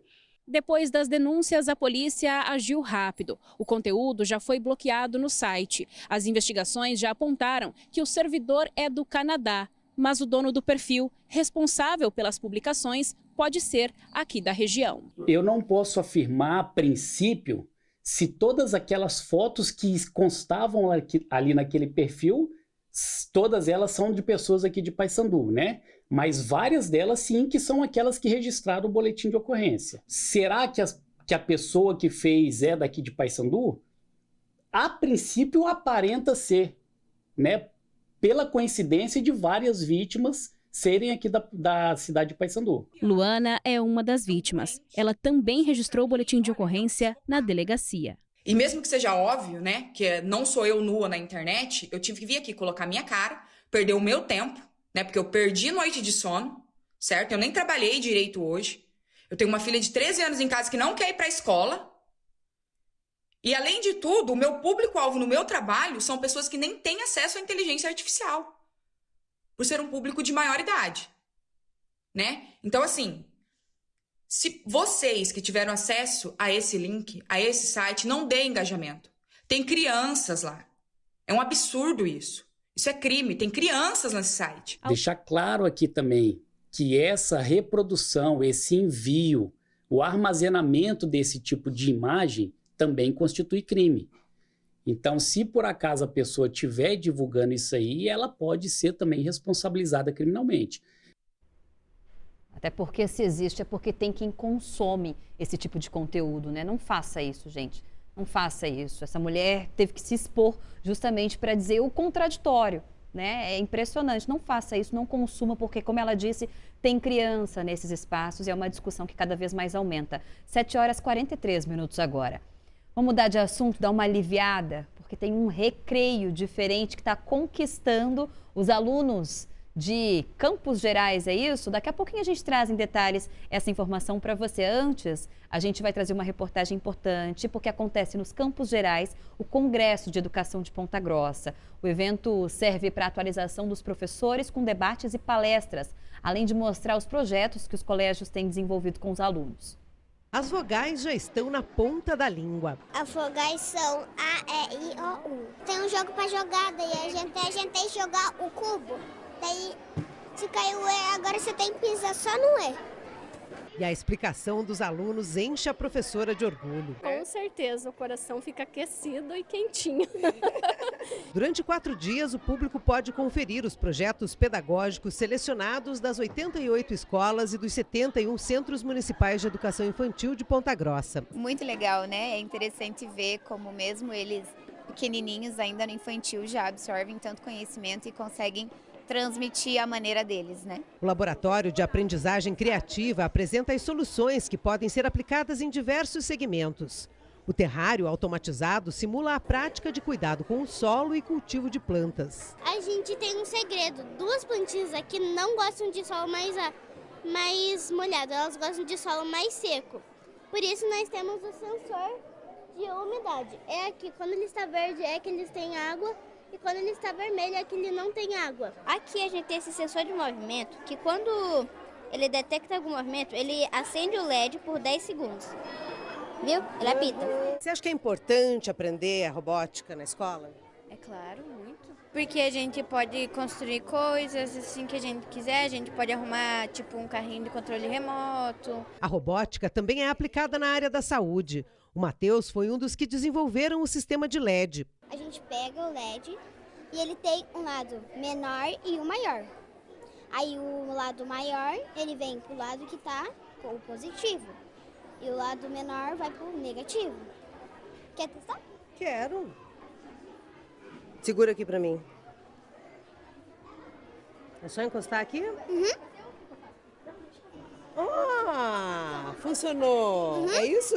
Depois das denúncias, a polícia agiu rápido. O conteúdo já foi bloqueado no site. As investigações já apontaram que o servidor é do Canadá, mas o dono do perfil, responsável pelas publicações, pode ser aqui da região. Eu não posso afirmar, a princípio, se todas aquelas fotos que constavam ali naquele perfil, todas elas são de pessoas aqui de Paysandu, né? Mas várias delas, sim, que são aquelas que registraram o boletim de ocorrência. Será que a pessoa que fez é daqui de Paysandu? A princípio, aparenta ser, né? Pela coincidência de várias vítimas serem aqui da cidade de Paysandu. Luana é uma das vítimas. Ela também registrou o boletim de ocorrência na delegacia. E mesmo que seja óbvio, né, que não sou eu nua na internet, eu tive que vir aqui colocar minha cara, perder o meu tempo, né, porque eu perdi noite de sono, certo? Eu nem trabalhei direito hoje. Eu tenho uma filha de 13 anos em casa que não quer ir para a escola. E, além de tudo, o meu público-alvo no meu trabalho são pessoas que nem têm acesso à inteligência artificial, por ser um público de maior idade, né? Então, assim, se vocês que tiveram acesso a esse link, a esse site, não dê engajamento. Tem crianças lá. É um absurdo isso. Isso é crime. Tem crianças nesse site. Deixar claro aqui também que essa reprodução, esse envio, o armazenamento desse tipo de imagem também constitui crime. Então, se por acaso a pessoa estiver divulgando isso aí, ela pode ser também responsabilizada criminalmente. Até porque se existe é porque tem quem consome esse tipo de conteúdo, né? Não faça isso, gente. Não faça isso. Essa mulher teve que se expor justamente para dizer o contraditório, né? É impressionante. Não faça isso, não consuma, porque, como ela disse, tem criança nesses espaços e é uma discussão que cada vez mais aumenta. 7h43 agora. Vamos mudar de assunto, dar uma aliviada, porque tem um recreio diferente que está conquistando os alunos de Campos Gerais, é isso? Daqui a pouquinho a gente traz em detalhes essa informação para você. Antes, a gente vai trazer uma reportagem importante, porque acontece nos Campos Gerais o Congresso de Educação de Ponta Grossa. O evento serve para a atualização dos professores com debates e palestras, além de mostrar os projetos que os colégios têm desenvolvido com os alunos. As vogais já estão na ponta da língua. As vogais são A, E, I, O, U. Tem um jogo para jogar, daí a gente tem que jogar o cubo. Daí, se caiu o E, agora você tem que pisar só no E. E a explicação dos alunos enche a professora de orgulho. Com certeza, o coração fica aquecido e quentinho. Durante 4 dias, o público pode conferir os projetos pedagógicos selecionados das 88 escolas e dos 71 centros municipais de educação infantil de Ponta Grossa. Muito legal, né? É interessante ver como mesmo eles pequenininhos, ainda no infantil, já absorvem tanto conhecimento e conseguem transmitir a maneira deles, né? O Laboratório de Aprendizagem Criativa apresenta as soluções que podem ser aplicadas em diversos segmentos. O terrário automatizado simula a prática de cuidado com o solo e cultivo de plantas. A gente tem um segredo. 2 plantinhas aqui não gostam de solo mais molhado, elas gostam de solo mais seco. Por isso nós temos o sensor de umidade. É aqui, quando ele está verde é que eles têm água e quando ele está vermelho é que ele não tem água. Aqui a gente tem esse sensor de movimento que quando ele detecta algum movimento, ele acende o LED por 10 segundos. Viu? Ele apita. Você acha que é importante aprender a robótica na escola? É claro, muito. Porque a gente pode construir coisas assim que a gente quiser, a gente pode arrumar tipo um carrinho de controle remoto. A robótica também é aplicada na área da saúde. O Matheus foi um dos que desenvolveram o sistema de LED. A gente pega o LED e ele tem um lado menor e um maior. Aí o lado maior, ele vem pro lado que tá com o positivo. E o lado menor vai pro negativo. Quer testar? Quero. Segura aqui pra mim. É só encostar aqui? Funcionou. É isso?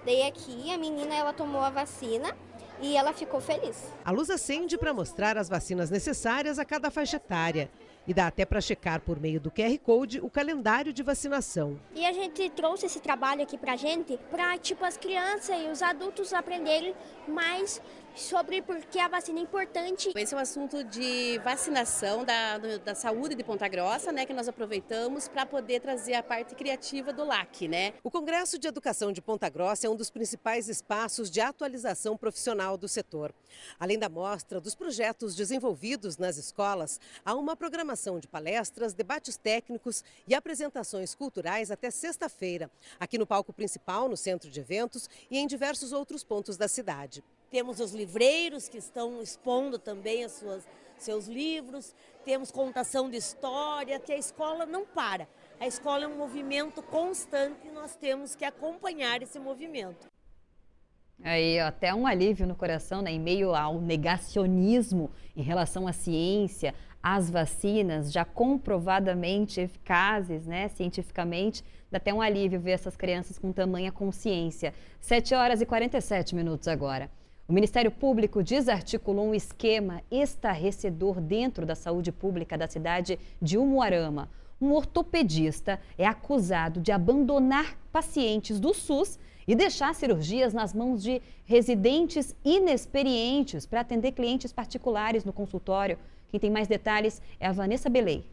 Daí aqui a menina ela tomou a vacina e ela ficou feliz. A luz acende para mostrar as vacinas necessárias a cada faixa etária. E dá até para checar por meio do QR Code o calendário de vacinação. E a gente trouxe esse trabalho aqui pra gente, para tipo as crianças e os adultos aprenderem mais sobre por que a vacina é importante. Esse é um assunto de vacinação da saúde de Ponta Grossa, né, que nós aproveitamos para poder trazer a parte criativa do LAC, né? O Congresso de Educação de Ponta Grossa é um dos principais espaços de atualização profissional do setor. Além da mostra dos projetos desenvolvidos nas escolas, há uma programação de palestras, debates técnicos e apresentações culturais até sexta-feira, aqui no palco principal, no centro de eventos e em diversos outros pontos da cidade. Temos os livreiros que estão expondo também seus livros, temos contação de história, que a escola não para. A escola é um movimento constante e nós temos que acompanhar esse movimento. Aí, até um alívio no coração, né? Em meio ao negacionismo em relação à ciência, às vacinas já comprovadamente eficazes, né? Cientificamente, dá até um alívio ver essas crianças com tamanha consciência. 7h47 agora. O Ministério Público desarticulou um esquema estarrecedor dentro da saúde pública da cidade de Umuarama. Um ortopedista é acusado de abandonar pacientes do SUS e deixar cirurgias nas mãos de residentes inexperientes para atender clientes particulares no consultório. Quem tem mais detalhes é a Vanessa Belei.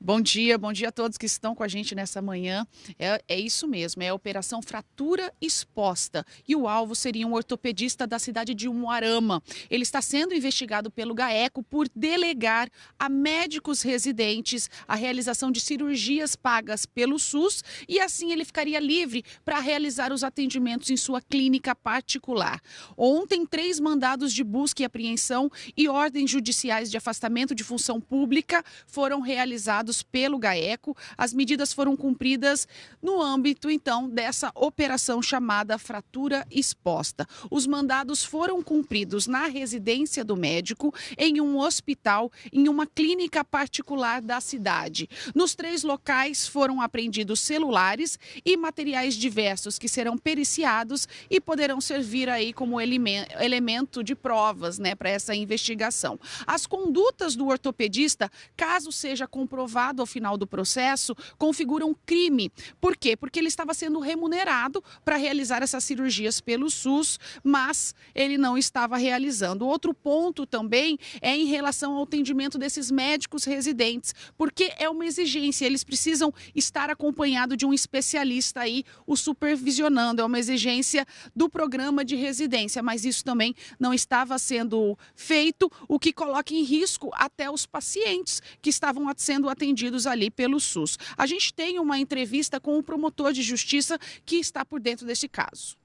Bom dia a todos que estão com a gente nessa manhã. É isso mesmo, é a Operação Fratura Exposta. E o alvo seria um ortopedista da cidade de Umuarama. Ele está sendo investigado pelo GAECO por delegar a médicos residentes a realização de cirurgias pagas pelo SUS e assim ele ficaria livre para realizar os atendimentos em sua clínica particular. Ontem, 3 mandados de busca e apreensão e ordens judiciais de afastamento de função pública foram realizados pelo GAECO. As medidas foram cumpridas no âmbito, então, dessa operação chamada Fratura Exposta. Os mandados foram cumpridos na residência do médico, em um hospital, em uma clínica particular da cidade. Nos 3 locais foram apreendidos celulares e materiais diversos que serão periciados e poderão servir aí como elemento de provas, né, para essa investigação. As condutas do ortopedista, caso seja comprovado ao final do processo, configuram crime. Por quê? Porque ele estava sendo remunerado para realizar essas cirurgias pelo SUS, mas ele não estava realizando. Outro ponto também é em relação ao atendimento desses médicos residentes, porque é uma exigência, eles precisam estar acompanhados de um especialista aí, o supervisionando, é uma exigência do programa de residência, mas isso também não estava sendo feito, o que coloca em risco até os pacientes que estavam sendo atendidos ali pelo SUS. A gente tem uma entrevista com o promotor de justiça que está por dentro desse caso.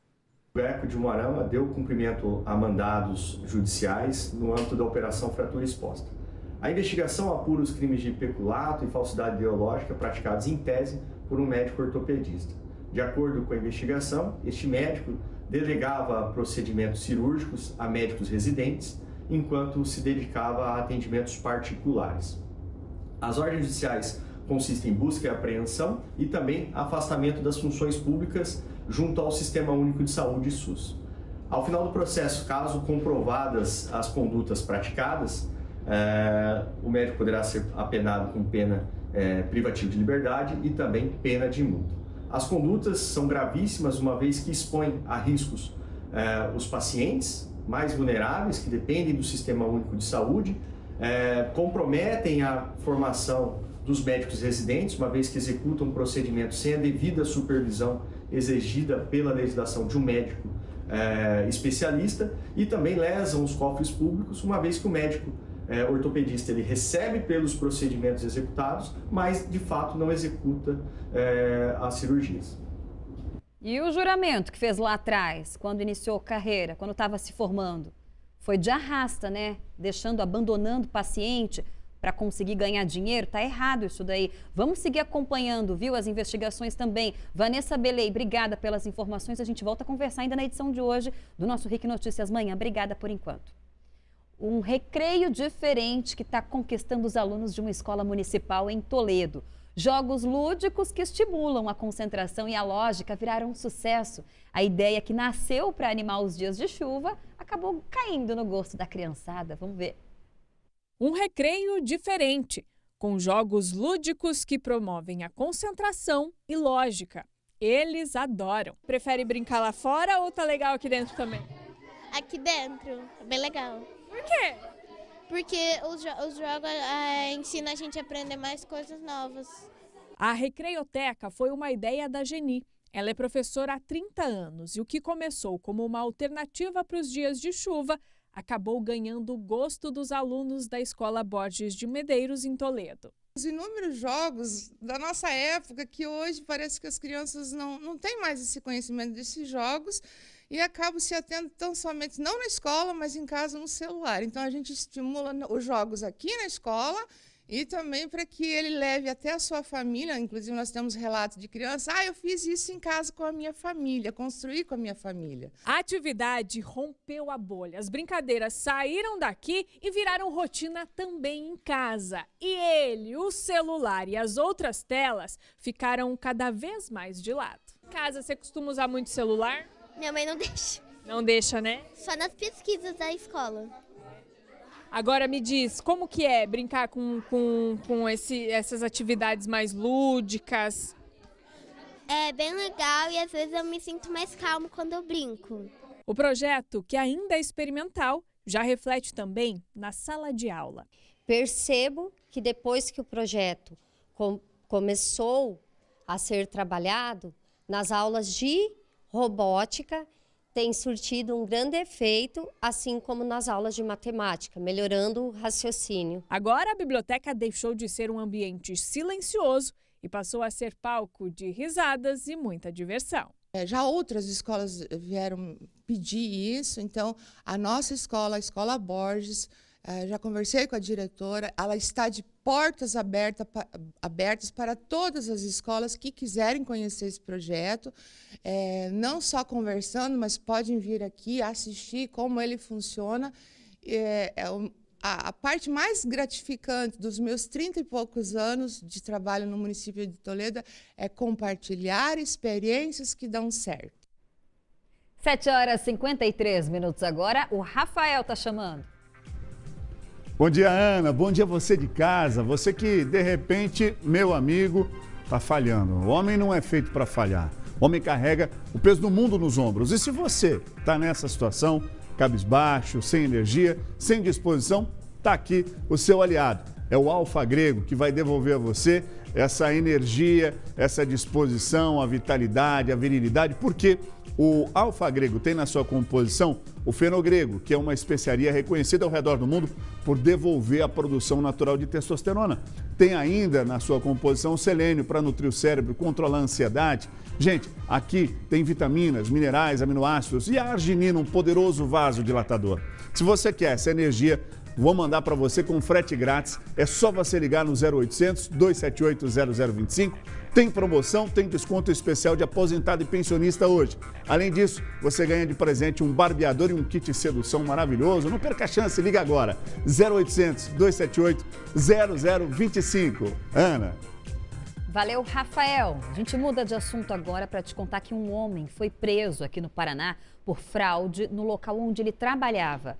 O GAECO de Umuarama deu cumprimento a mandados judiciais no âmbito da Operação Fratura Exposta. A investigação apura os crimes de peculato e falsidade ideológica praticados em tese por um médico ortopedista. De acordo com a investigação, este médico delegava procedimentos cirúrgicos a médicos residentes, enquanto se dedicava a atendimentos particulares. As ordens judiciais consistem em busca e apreensão e também afastamento das funções públicas junto ao Sistema Único de Saúde SUS. Ao final do processo, caso comprovadas as condutas praticadas, o médico poderá ser apenado com pena privativa de liberdade e também pena de multa. As condutas são gravíssimas, uma vez que expõem a riscos os pacientes mais vulneráveis, que dependem do Sistema Único de Saúde, comprometem a formação dos médicos residentes, uma vez que executam um procedimento sem a devida supervisão exigida pela legislação de um médico especialista, e também lesam os cofres públicos, uma vez que o médico ortopedista ele recebe pelos procedimentos executados, mas de fato não executa as cirurgias. E o juramento que fez lá atrás, quando iniciou carreira, quando estava se formando, foi de arrasta, né? Abandonando o paciente para conseguir ganhar dinheiro. Tá errado isso daí. Vamos seguir acompanhando, viu? As investigações também. Vanessa Belei, obrigada pelas informações. A gente volta a conversar ainda na edição de hoje do nosso RIC Notícias Manhã. Obrigada por enquanto. Um recreio diferente que está conquistando os alunos de uma escola municipal em Toledo. Jogos lúdicos que estimulam a concentração e a lógica viraram um sucesso. A ideia que nasceu para animar os dias de chuva acabou caindo no gosto da criançada. Vamos ver. Um recreio diferente, com jogos lúdicos que promovem a concentração e lógica. Eles adoram. Prefere brincar lá fora ou tá legal aqui dentro também? Aqui dentro, é bem legal. Por quê? Porque os jogos ensinam a gente a aprender mais coisas novas. A Recreioteca foi uma ideia da Geni. Ela é professora há 30 anos e o que começou como uma alternativa para os dias de chuva acabou ganhando o gosto dos alunos da Escola Borges de Medeiros, em Toledo. Os inúmeros jogos da nossa época, que hoje parece que as crianças não têm mais esse conhecimento desses jogos e acabam se atendo tão somente, não na escola, mas em casa, no celular. Então, a gente estimula os jogos aqui na escola e também para que ele leve até a sua família. Inclusive, nós temos relatos de crianças, eu fiz isso em casa com a minha família, construí com a minha família. A atividade rompeu a bolha. As brincadeiras saíram daqui e viraram rotina também em casa. E ele, o celular e as outras telas ficaram cada vez mais de lado. Em casa, você costuma usar muito celular? Minha mãe não deixa. Não deixa, né? Só nas pesquisas da escola. Agora me diz, como que é brincar com essas atividades mais lúdicas? É bem legal e às vezes eu me sinto mais calmo quando eu brinco. O projeto, que ainda é experimental, já reflete também na sala de aula. Percebo que depois que o projeto começou a ser trabalhado, nas aulas de robótica, tem surtido um grande efeito, assim como nas aulas de matemática, melhorando o raciocínio. Agora a biblioteca deixou de ser um ambiente silencioso e passou a ser palco de risadas e muita diversão. Já outras escolas vieram pedir isso, então a nossa escola, a Escola Borges, já conversei com a diretora, ela está de portas abertas para todas as escolas que quiserem conhecer esse projeto, não só conversando, mas podem vir aqui assistir como ele funciona. A parte mais gratificante dos meus 30 e poucos anos de trabalho no município de Toledo é compartilhar experiências que dão certo. 7h53 agora, o Rafael está chamando. Bom dia, Ana. Bom dia você de casa. Você que, de repente, meu amigo, está falhando. O homem não é feito para falhar. O homem carrega o peso do mundo nos ombros. E se você está nessa situação, cabisbaixo, sem energia, sem disposição, está aqui o seu aliado. É o Alfa Grego, que vai devolver a você essa energia, essa disposição, a vitalidade, a virilidade. Porque o Alfa Grego tem na sua composição o fenogrego, que é uma especiaria reconhecida ao redor do mundo por devolver a produção natural de testosterona. Tem ainda na sua composição o selênio para nutrir o cérebro, controlar a ansiedade. Gente, aqui tem vitaminas, minerais, aminoácidos e a arginina, um poderoso vasodilatador. Se você quer essa energia, vou mandar para você com frete grátis. É só você ligar no 0800 278 0025. Tem promoção, tem desconto especial de aposentado e pensionista hoje. Além disso, você ganha de presente um barbeador e um kit sedução maravilhoso. Não perca a chance, liga agora. 0800 278 0025. Ana. Valeu, Rafael. A gente muda de assunto agora para te contar que um homem foi preso aqui no Paraná por fraude no local onde ele trabalhava.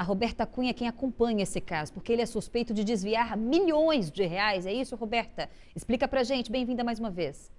A Roberta Cunha é quem acompanha esse caso, porque ele é suspeito de desviar milhões de reais. É isso, Roberta? Explica pra gente. Bem-vinda mais uma vez.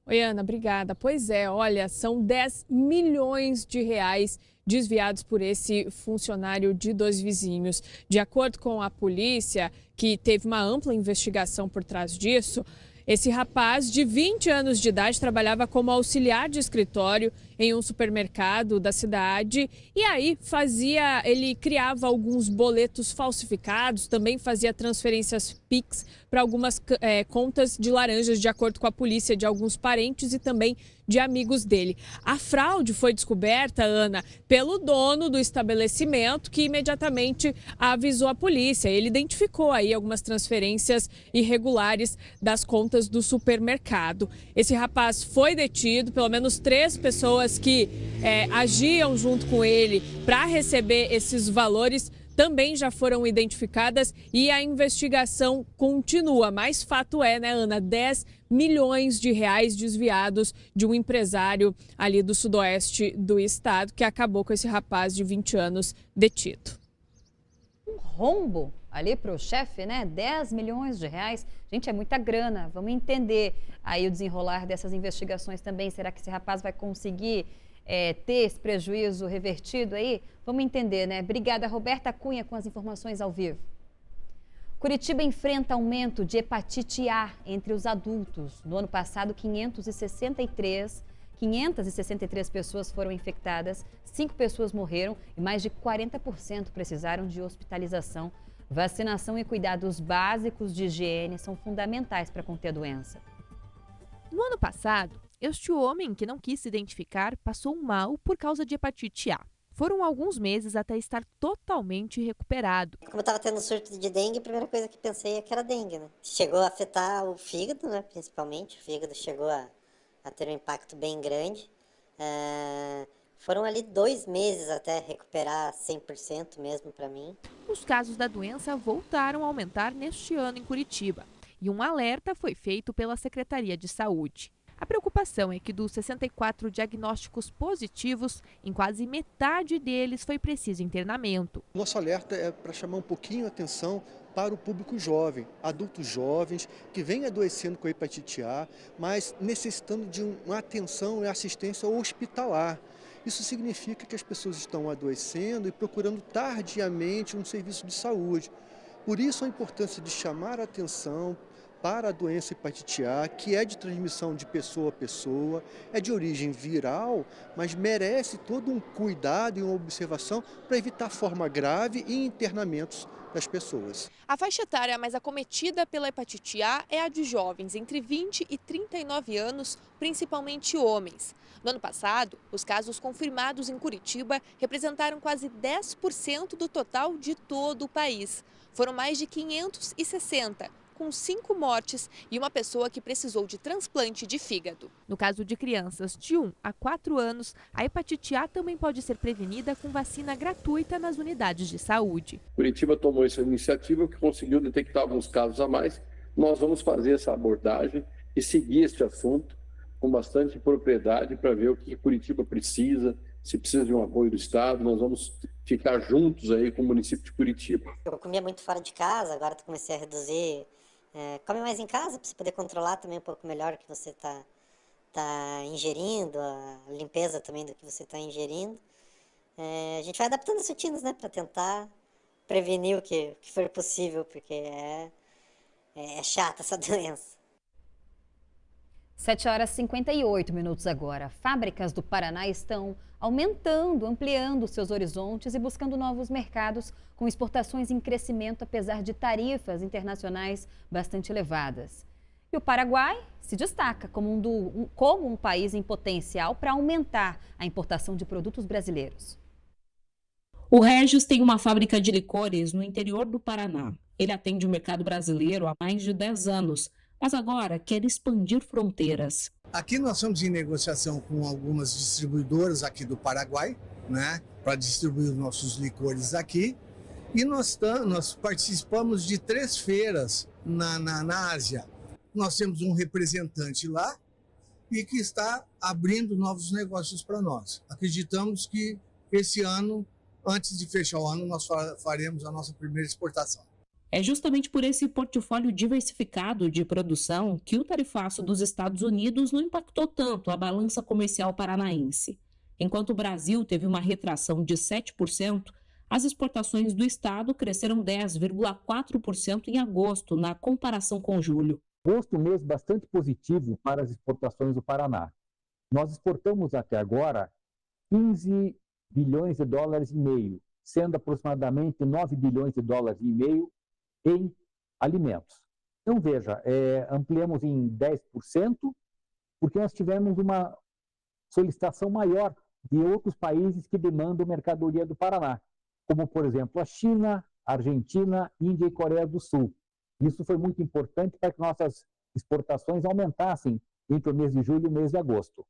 Oi, Ana, obrigada. Pois é, olha, são 10 milhões de reais desviados por esse funcionário de Dois Vizinhos. De acordo com a polícia, que teve uma ampla investigação por trás disso, esse rapaz de 20 anos de idade trabalhava como auxiliar de escritório em um supermercado da cidade e aí ele criava alguns boletos falsificados, também fazia transferências Pix para algumas contas de laranjas, de acordo com a polícia, de alguns parentes e também de amigos dele. A fraude foi descoberta, Ana, pelo dono do estabelecimento, que imediatamente avisou a polícia. Ele identificou aí algumas transferências irregulares das contas do supermercado. Esse rapaz foi detido, pelo menos 3 pessoas que agiam junto com ele para receber esses valores também já foram identificadas e a investigação continua. Mas fato é, né, Ana, 10 milhões de reais desviados de um empresário ali do sudoeste do estado que acabou com esse rapaz de 20 anos detido. Um rombo ali para o chefe, né? 10 milhões de reais. Gente, é muita grana. Vamos entender aí o desenrolar dessas investigações também. Será que esse rapaz vai conseguir ter esse prejuízo revertido aí? Vamos entender, né? Obrigada, Roberta Cunha, com as informações ao vivo. Curitiba enfrenta aumento de hepatite A entre os adultos. No ano passado, 563 pessoas foram infectadas, 5 pessoas morreram e mais de 40% precisaram de hospitalização. Vacinação e cuidados básicos de higiene são fundamentais para conter a doença. No ano passado, este homem, que não quis se identificar, passou mal por causa de hepatite A. Foram alguns meses até estar totalmente recuperado. Como eu estava tendo surto de dengue, a primeira coisa que pensei é que era dengue, né? Chegou a afetar o fígado, né? Principalmente. O fígado chegou a ter um impacto bem grande. Foram ali 2 meses até recuperar 100% mesmo para mim. Os casos da doença voltaram a aumentar neste ano em Curitiba. E um alerta foi feito pela Secretaria de Saúde. A preocupação é que dos 64 diagnósticos positivos, em quase metade deles foi preciso internamento. Nosso alerta é para chamar um pouquinho a atenção para o público jovem, adultos jovens que vêm adoecendo com a hepatite A, mas necessitando de uma atenção e assistência hospitalar. Isso significa que as pessoas estão adoecendo e procurando tardiamente um serviço de saúde. Por isso a importância de chamar a atenção para a doença hepatite A, que é de transmissão de pessoa a pessoa, é de origem viral, mas merece todo um cuidado e uma observação para evitar forma grave e internamentos das pessoas. A faixa etária mais acometida pela hepatite A é a de jovens entre 20 e 39 anos, principalmente homens. No ano passado, os casos confirmados em Curitiba representaram quase 10% do total de todo o país. Foram mais de 560, com 5 mortes e uma pessoa que precisou de transplante de fígado. No caso de crianças de 1 a 4 anos, a hepatite A também pode ser prevenida com vacina gratuita nas unidades de saúde. Curitiba tomou essa iniciativa que conseguiu detectar alguns casos a mais. Nós vamos fazer essa abordagem e seguir este assunto com bastante propriedade para ver o que Curitiba precisa, se precisa de um apoio do Estado. Nós vamos ficar juntos aí com o município de Curitiba. Eu comia muito fora de casa, agora comecei a reduzir. Come mais em casa para você poder controlar também um pouco melhor o que você está ingerindo, a limpeza também do que você está ingerindo. A gente vai adaptando as rotinas, né, para tentar prevenir o que for possível, porque é chata essa doença. 7h58 agora. Fábricas do Paraná estão ampliando seus horizontes e buscando novos mercados com exportações em crescimento, apesar de tarifas internacionais bastante elevadas. E o Paraguai se destaca como um país em potencial para aumentar a importação de produtos brasileiros. O Regis tem uma fábrica de licores no interior do Paraná. Ele atende o mercado brasileiro há mais de 10 anos, mas agora quer expandir fronteiras. Aqui nós estamos em negociação com algumas distribuidoras aqui do Paraguai, né, para distribuir os nossos licores aqui. E nós participamos de 3 feiras na Ásia. Nós temos um representante lá e que está abrindo novos negócios para nós. Acreditamos que esse ano, antes de fechar o ano, nós faremos a nossa primeira exportação. É justamente por esse portfólio diversificado de produção que o tarifaço dos Estados Unidos não impactou tanto a balança comercial paranaense. Enquanto o Brasil teve uma retração de 7%, as exportações do estado cresceram 10,4% em agosto, na comparação com julho. Agosto, mês bastante positivo para as exportações do Paraná. Nós exportamos até agora 15 bilhões de dólares e meio, sendo aproximadamente 9 bilhões de dólares e meio em alimentos. Então, veja, ampliamos em 10%, porque nós tivemos uma solicitação maior de outros países que demandam mercadoria do Paraná, como, por exemplo, a China, a Argentina, Índia e Coreia do Sul. Isso foi muito importante para que nossas exportações aumentassem entre o mês de julho e o mês de agosto.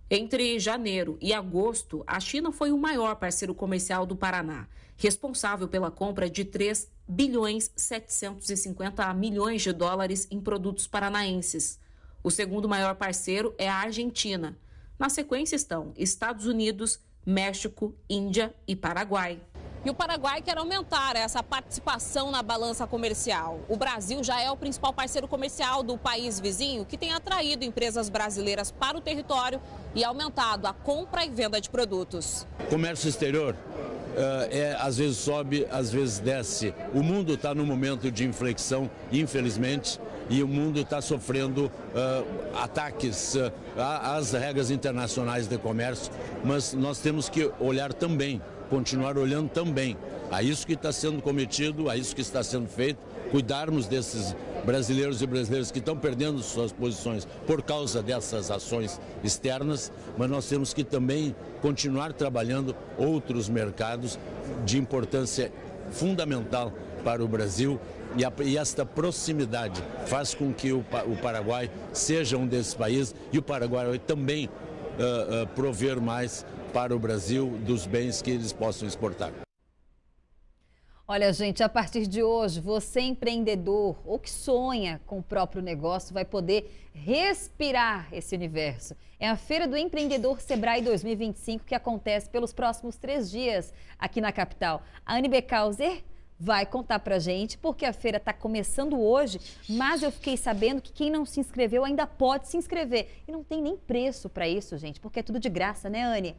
Entre janeiro e agosto, a China foi o maior parceiro comercial do Paraná, responsável pela compra de 3 bilhões 750 milhões de dólares em produtos paranaenses. O segundo maior parceiro é a Argentina. Na sequência estão Estados Unidos, México, Índia e Paraguai. E o Paraguai quer aumentar essa participação na balança comercial. O Brasil já é o principal parceiro comercial do país vizinho, que tem atraído empresas brasileiras para o território e aumentado a compra e venda de produtos. Comércio exterior às vezes sobe, às vezes desce. O mundo está num momento de inflexão, infelizmente, e o mundo está sofrendo ataques às regras internacionais de comércio, mas nós temos que olhar também, continuar olhando também a isso que está sendo cometido, a isso que está sendo feito, cuidarmos desses brasileiros e brasileiras que estão perdendo suas posições por causa dessas ações externas, mas nós temos que também continuar trabalhando outros mercados de importância fundamental para o Brasil, e esta proximidade faz com que o Paraguai seja um desses países e o Paraguai também prover mais para o Brasil dos bens que eles possam exportar. Olha, gente, a partir de hoje, você empreendedor ou que sonha com o próprio negócio vai poder respirar esse universo. É a Feira do Empreendedor Sebrae 2025 que acontece pelos próximos 3 dias aqui na capital. A Anne Beckhauser vai contar pra gente, porque a feira está começando hoje, mas eu fiquei sabendo que quem não se inscreveu ainda pode se inscrever. E não tem nem preço para isso, gente, porque é tudo de graça, né, Anne?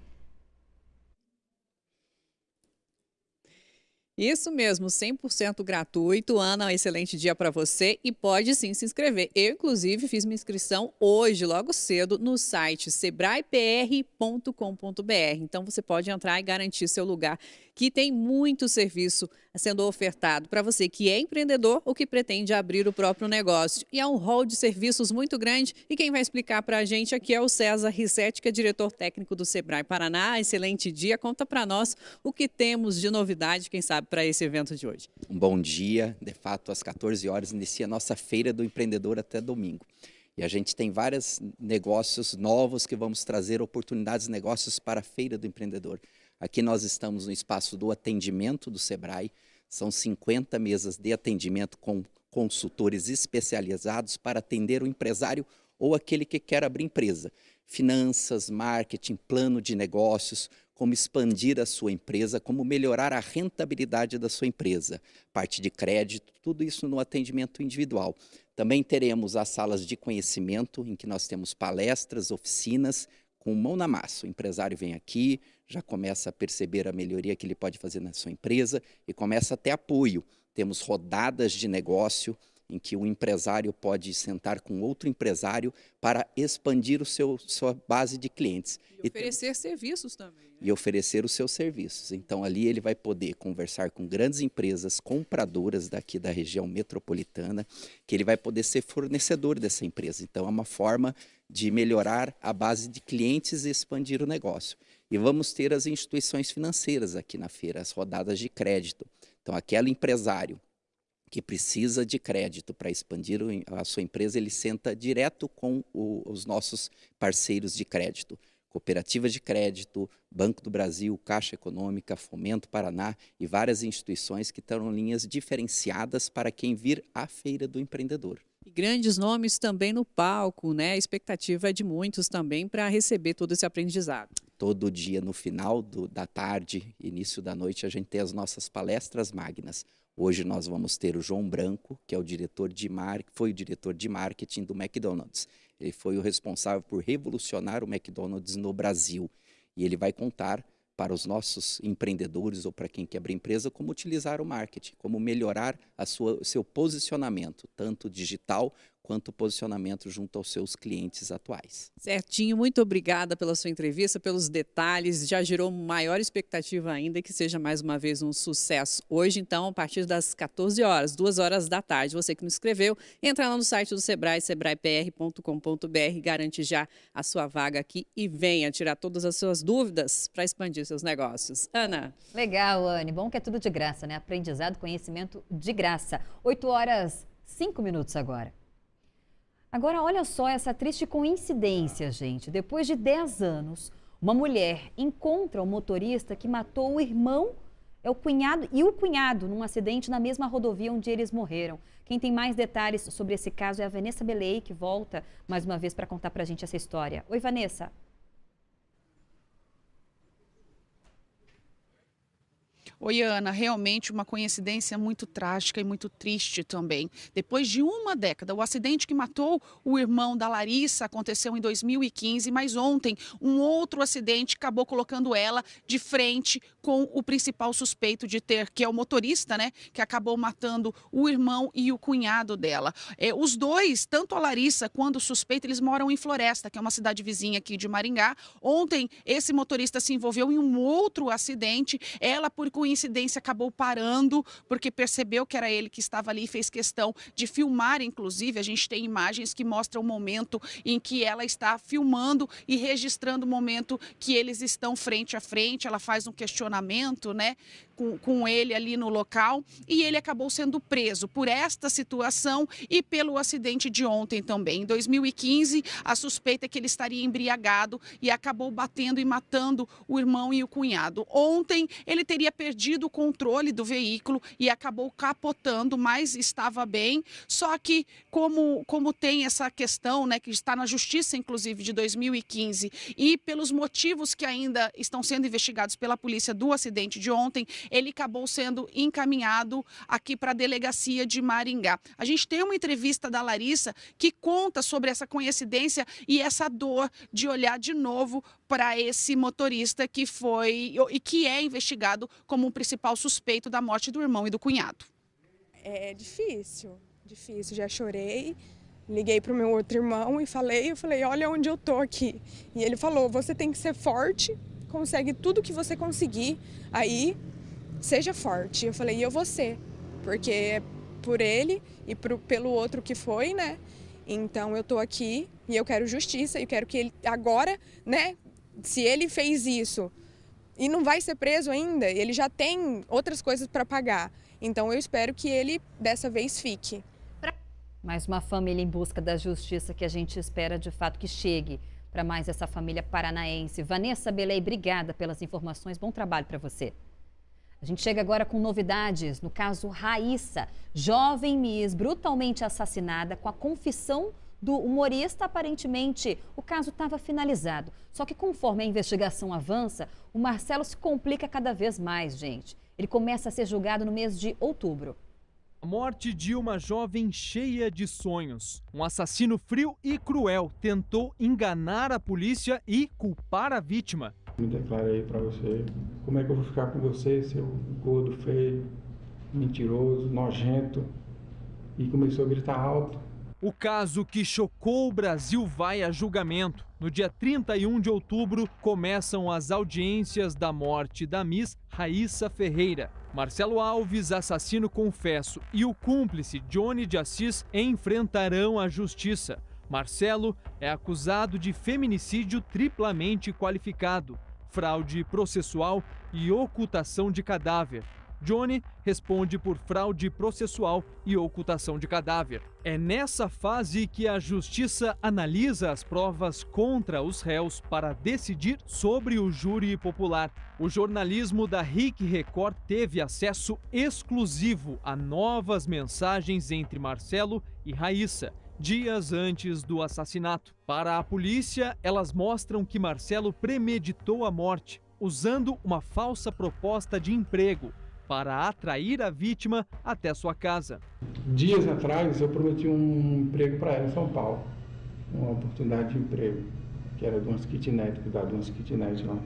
Isso mesmo, 100% gratuito. Ana, um excelente dia para você e pode sim se inscrever. Eu, inclusive, fiz minha inscrição hoje, logo cedo, no site sebraepr.com.br. Então, você pode entrar e garantir seu lugar, que tem muito serviço sendo ofertado para você que é empreendedor ou que pretende abrir o próprio negócio. E é um rol de serviços muito grande e quem vai explicar para a gente aqui é o César Rissetti, que é diretor técnico do Sebrae Paraná. Excelente dia, conta para nós o que temos de novidade, quem sabe, para esse evento de hoje. Um bom dia, de fato, às 14 horas inicia a nossa Feira do Empreendedor até domingo. E a gente tem vários negócios novos que vamos trazer oportunidades de negócios para a Feira do Empreendedor. Aqui nós estamos no espaço do atendimento do Sebrae, são 50 mesas de atendimento com consultores especializados para atender o empresário ou aquele que quer abrir empresa. Finanças, marketing, plano de negócios, como expandir a sua empresa, como melhorar a rentabilidade da sua empresa, parte de crédito, tudo isso no atendimento individual. Também teremos as salas de conhecimento, em que nós temos palestras, oficinas, com mão na massa. O empresário vem aqui, já começa a perceber a melhoria que ele pode fazer na sua empresa e começa a ter apoio. Temos rodadas de negócio, em que o empresário pode sentar com outro empresário para expandir sua base de clientes. E oferecer serviços também. Né? E oferecer os seus serviços. Então, ali ele vai poder conversar com grandes empresas compradoras daqui da região metropolitana, que ele vai poder ser fornecedor dessa empresa. Então, é uma forma de melhorar a base de clientes e expandir o negócio. E vamos ter as instituições financeiras aqui na feira, as rodadas de crédito. Então, aquele empresário que precisa de crédito para expandir a sua empresa, ele senta direto com os nossos parceiros de crédito. Cooperativa de Crédito, Banco do Brasil, Caixa Econômica, Fomento Paraná e várias instituições que terão linhas diferenciadas para quem vir à Feira do Empreendedor. E grandes nomes também no palco, né? A expectativa é de muitos também para receber todo esse aprendizado. Todo dia, no final da tarde, início da noite, a gente tem as nossas palestras magnas. Hoje nós vamos ter o João Branco, que é foi o diretor de marketing do McDonald's. Ele foi o responsável por revolucionar o McDonald's no Brasil. E ele vai contar para os nossos empreendedores ou para quem quer abrir empresa como utilizar o marketing, como melhorar o seu posicionamento, tanto digital quanto posicionamento junto aos seus clientes atuais. Certinho, muito obrigada pela sua entrevista, pelos detalhes, já gerou maior expectativa ainda que seja mais uma vez um sucesso. Hoje, então, a partir das 14 horas, 2 horas da tarde, você que não escreveu, entra lá no site do Sebrae, sebraepr.com.br, garante já a sua vaga aqui e venha tirar todas as suas dúvidas para expandir seus negócios. Ana. Legal, Anne. Bom que é tudo de graça, né? Aprendizado, conhecimento de graça. 8h05 agora. Agora, olha só essa triste coincidência, gente. Depois de 10 anos, uma mulher encontra o motorista que matou o irmão, o cunhado num acidente na mesma rodovia onde eles morreram. Quem tem mais detalhes sobre esse caso é a Vanessa Belei, que volta mais uma vez para contar para a gente essa história. Oi, Vanessa. Oi, Ana, realmente uma coincidência muito trágica e muito triste também. Depois de uma década, o acidente que matou o irmão da Larissa aconteceu em 2015, mas ontem um outro acidente acabou colocando ela de frente com o principal suspeito que é o motorista, né, que acabou matando o irmão e o cunhado dela. Os dois, tanto a Larissa quanto o suspeito, eles moram em Floresta, que é uma cidade vizinha aqui de Maringá. Ontem, esse motorista se envolveu em um outro acidente. Ela, por coincidência, acabou parando porque percebeu que era ele que estava ali e fez questão de filmar. Inclusive, a gente tem imagens que mostram o momento em que ela está filmando e registrando o momento que eles estão frente a frente. Ela faz um questionamento, né, com ele ali no local, e ele acabou sendo preso por esta situação e pelo acidente de ontem também. Em 2015, a suspeita é que ele estaria embriagado e acabou batendo e matando o irmão e o cunhado. Ontem, ele teria perdido o controle do veículo e acabou capotando, mas estava bem. Só que, como tem essa questão, né, que está na justiça, inclusive, de 2015, e pelos motivos que ainda estão sendo investigados pela polícia do acidente de ontem, ele acabou sendo encaminhado aqui para a delegacia de Maringá. A gente tem uma entrevista da Larissa que conta sobre essa coincidência e essa dor de olhar de novo para esse motorista que foi e que é investigado como o principal suspeito da morte do irmão e do cunhado. É difícil. Já chorei, liguei para o meu outro irmão e falei, olha onde eu tô aqui. E ele falou, você tem que ser forte, consegue tudo que você conseguir, aí seja forte. Eu falei, e eu vou ser, porque é por ele e pelo outro que foi, né? Então eu tô aqui e eu quero justiça, eu quero que ele agora, né? Se ele fez isso e não vai ser preso ainda, ele já tem outras coisas para pagar. Então eu espero que ele dessa vez fique. Mais uma família em busca da justiça que a gente espera de fato que chegue para mais essa família paranaense. Vanessa Belei, obrigada pelas informações, bom trabalho para você. A gente chega agora com novidades no caso Raíssa, jovem Miss brutalmente assassinada. Com a confissão do humorista, aparentemente o caso estava finalizado. Só que conforme a investigação avança, o Marcelo se complica cada vez mais, gente. Ele começa a ser julgado no mês de outubro. A morte de uma jovem cheia de sonhos. Um assassino frio e cruel tentou enganar a polícia e culpar a vítima. Me declarei para você, como é que eu vou ficar com você, seu gordo, feio, mentiroso, nojento, e começou a gritar alto. O caso que chocou o Brasil vai a julgamento. No dia 31 de outubro, começam as audiências da morte da Miss Raíssa Ferreira. Marcelo Alves, assassino confesso, e o cúmplice Johnny de Assis enfrentarão a justiça. Marcelo é acusado de feminicídio triplamente qualificado, fraude processual e ocultação de cadáver. Johnny responde por fraude processual e ocultação de cadáver. É nessa fase que a justiça analisa as provas contra os réus para decidir sobre o júri popular. O jornalismo da RIC Record teve acesso exclusivo a novas mensagens entre Marcelo e Raíssa, dias antes do assassinato. Para a polícia, elas mostram que Marcelo premeditou a morte, usando uma falsa proposta de emprego para atrair a vítima até sua casa. Dias atrás eu prometi um emprego para ela em São Paulo, uma oportunidade de emprego, que era de umas kitnet, cuidar de umas kitnet lá.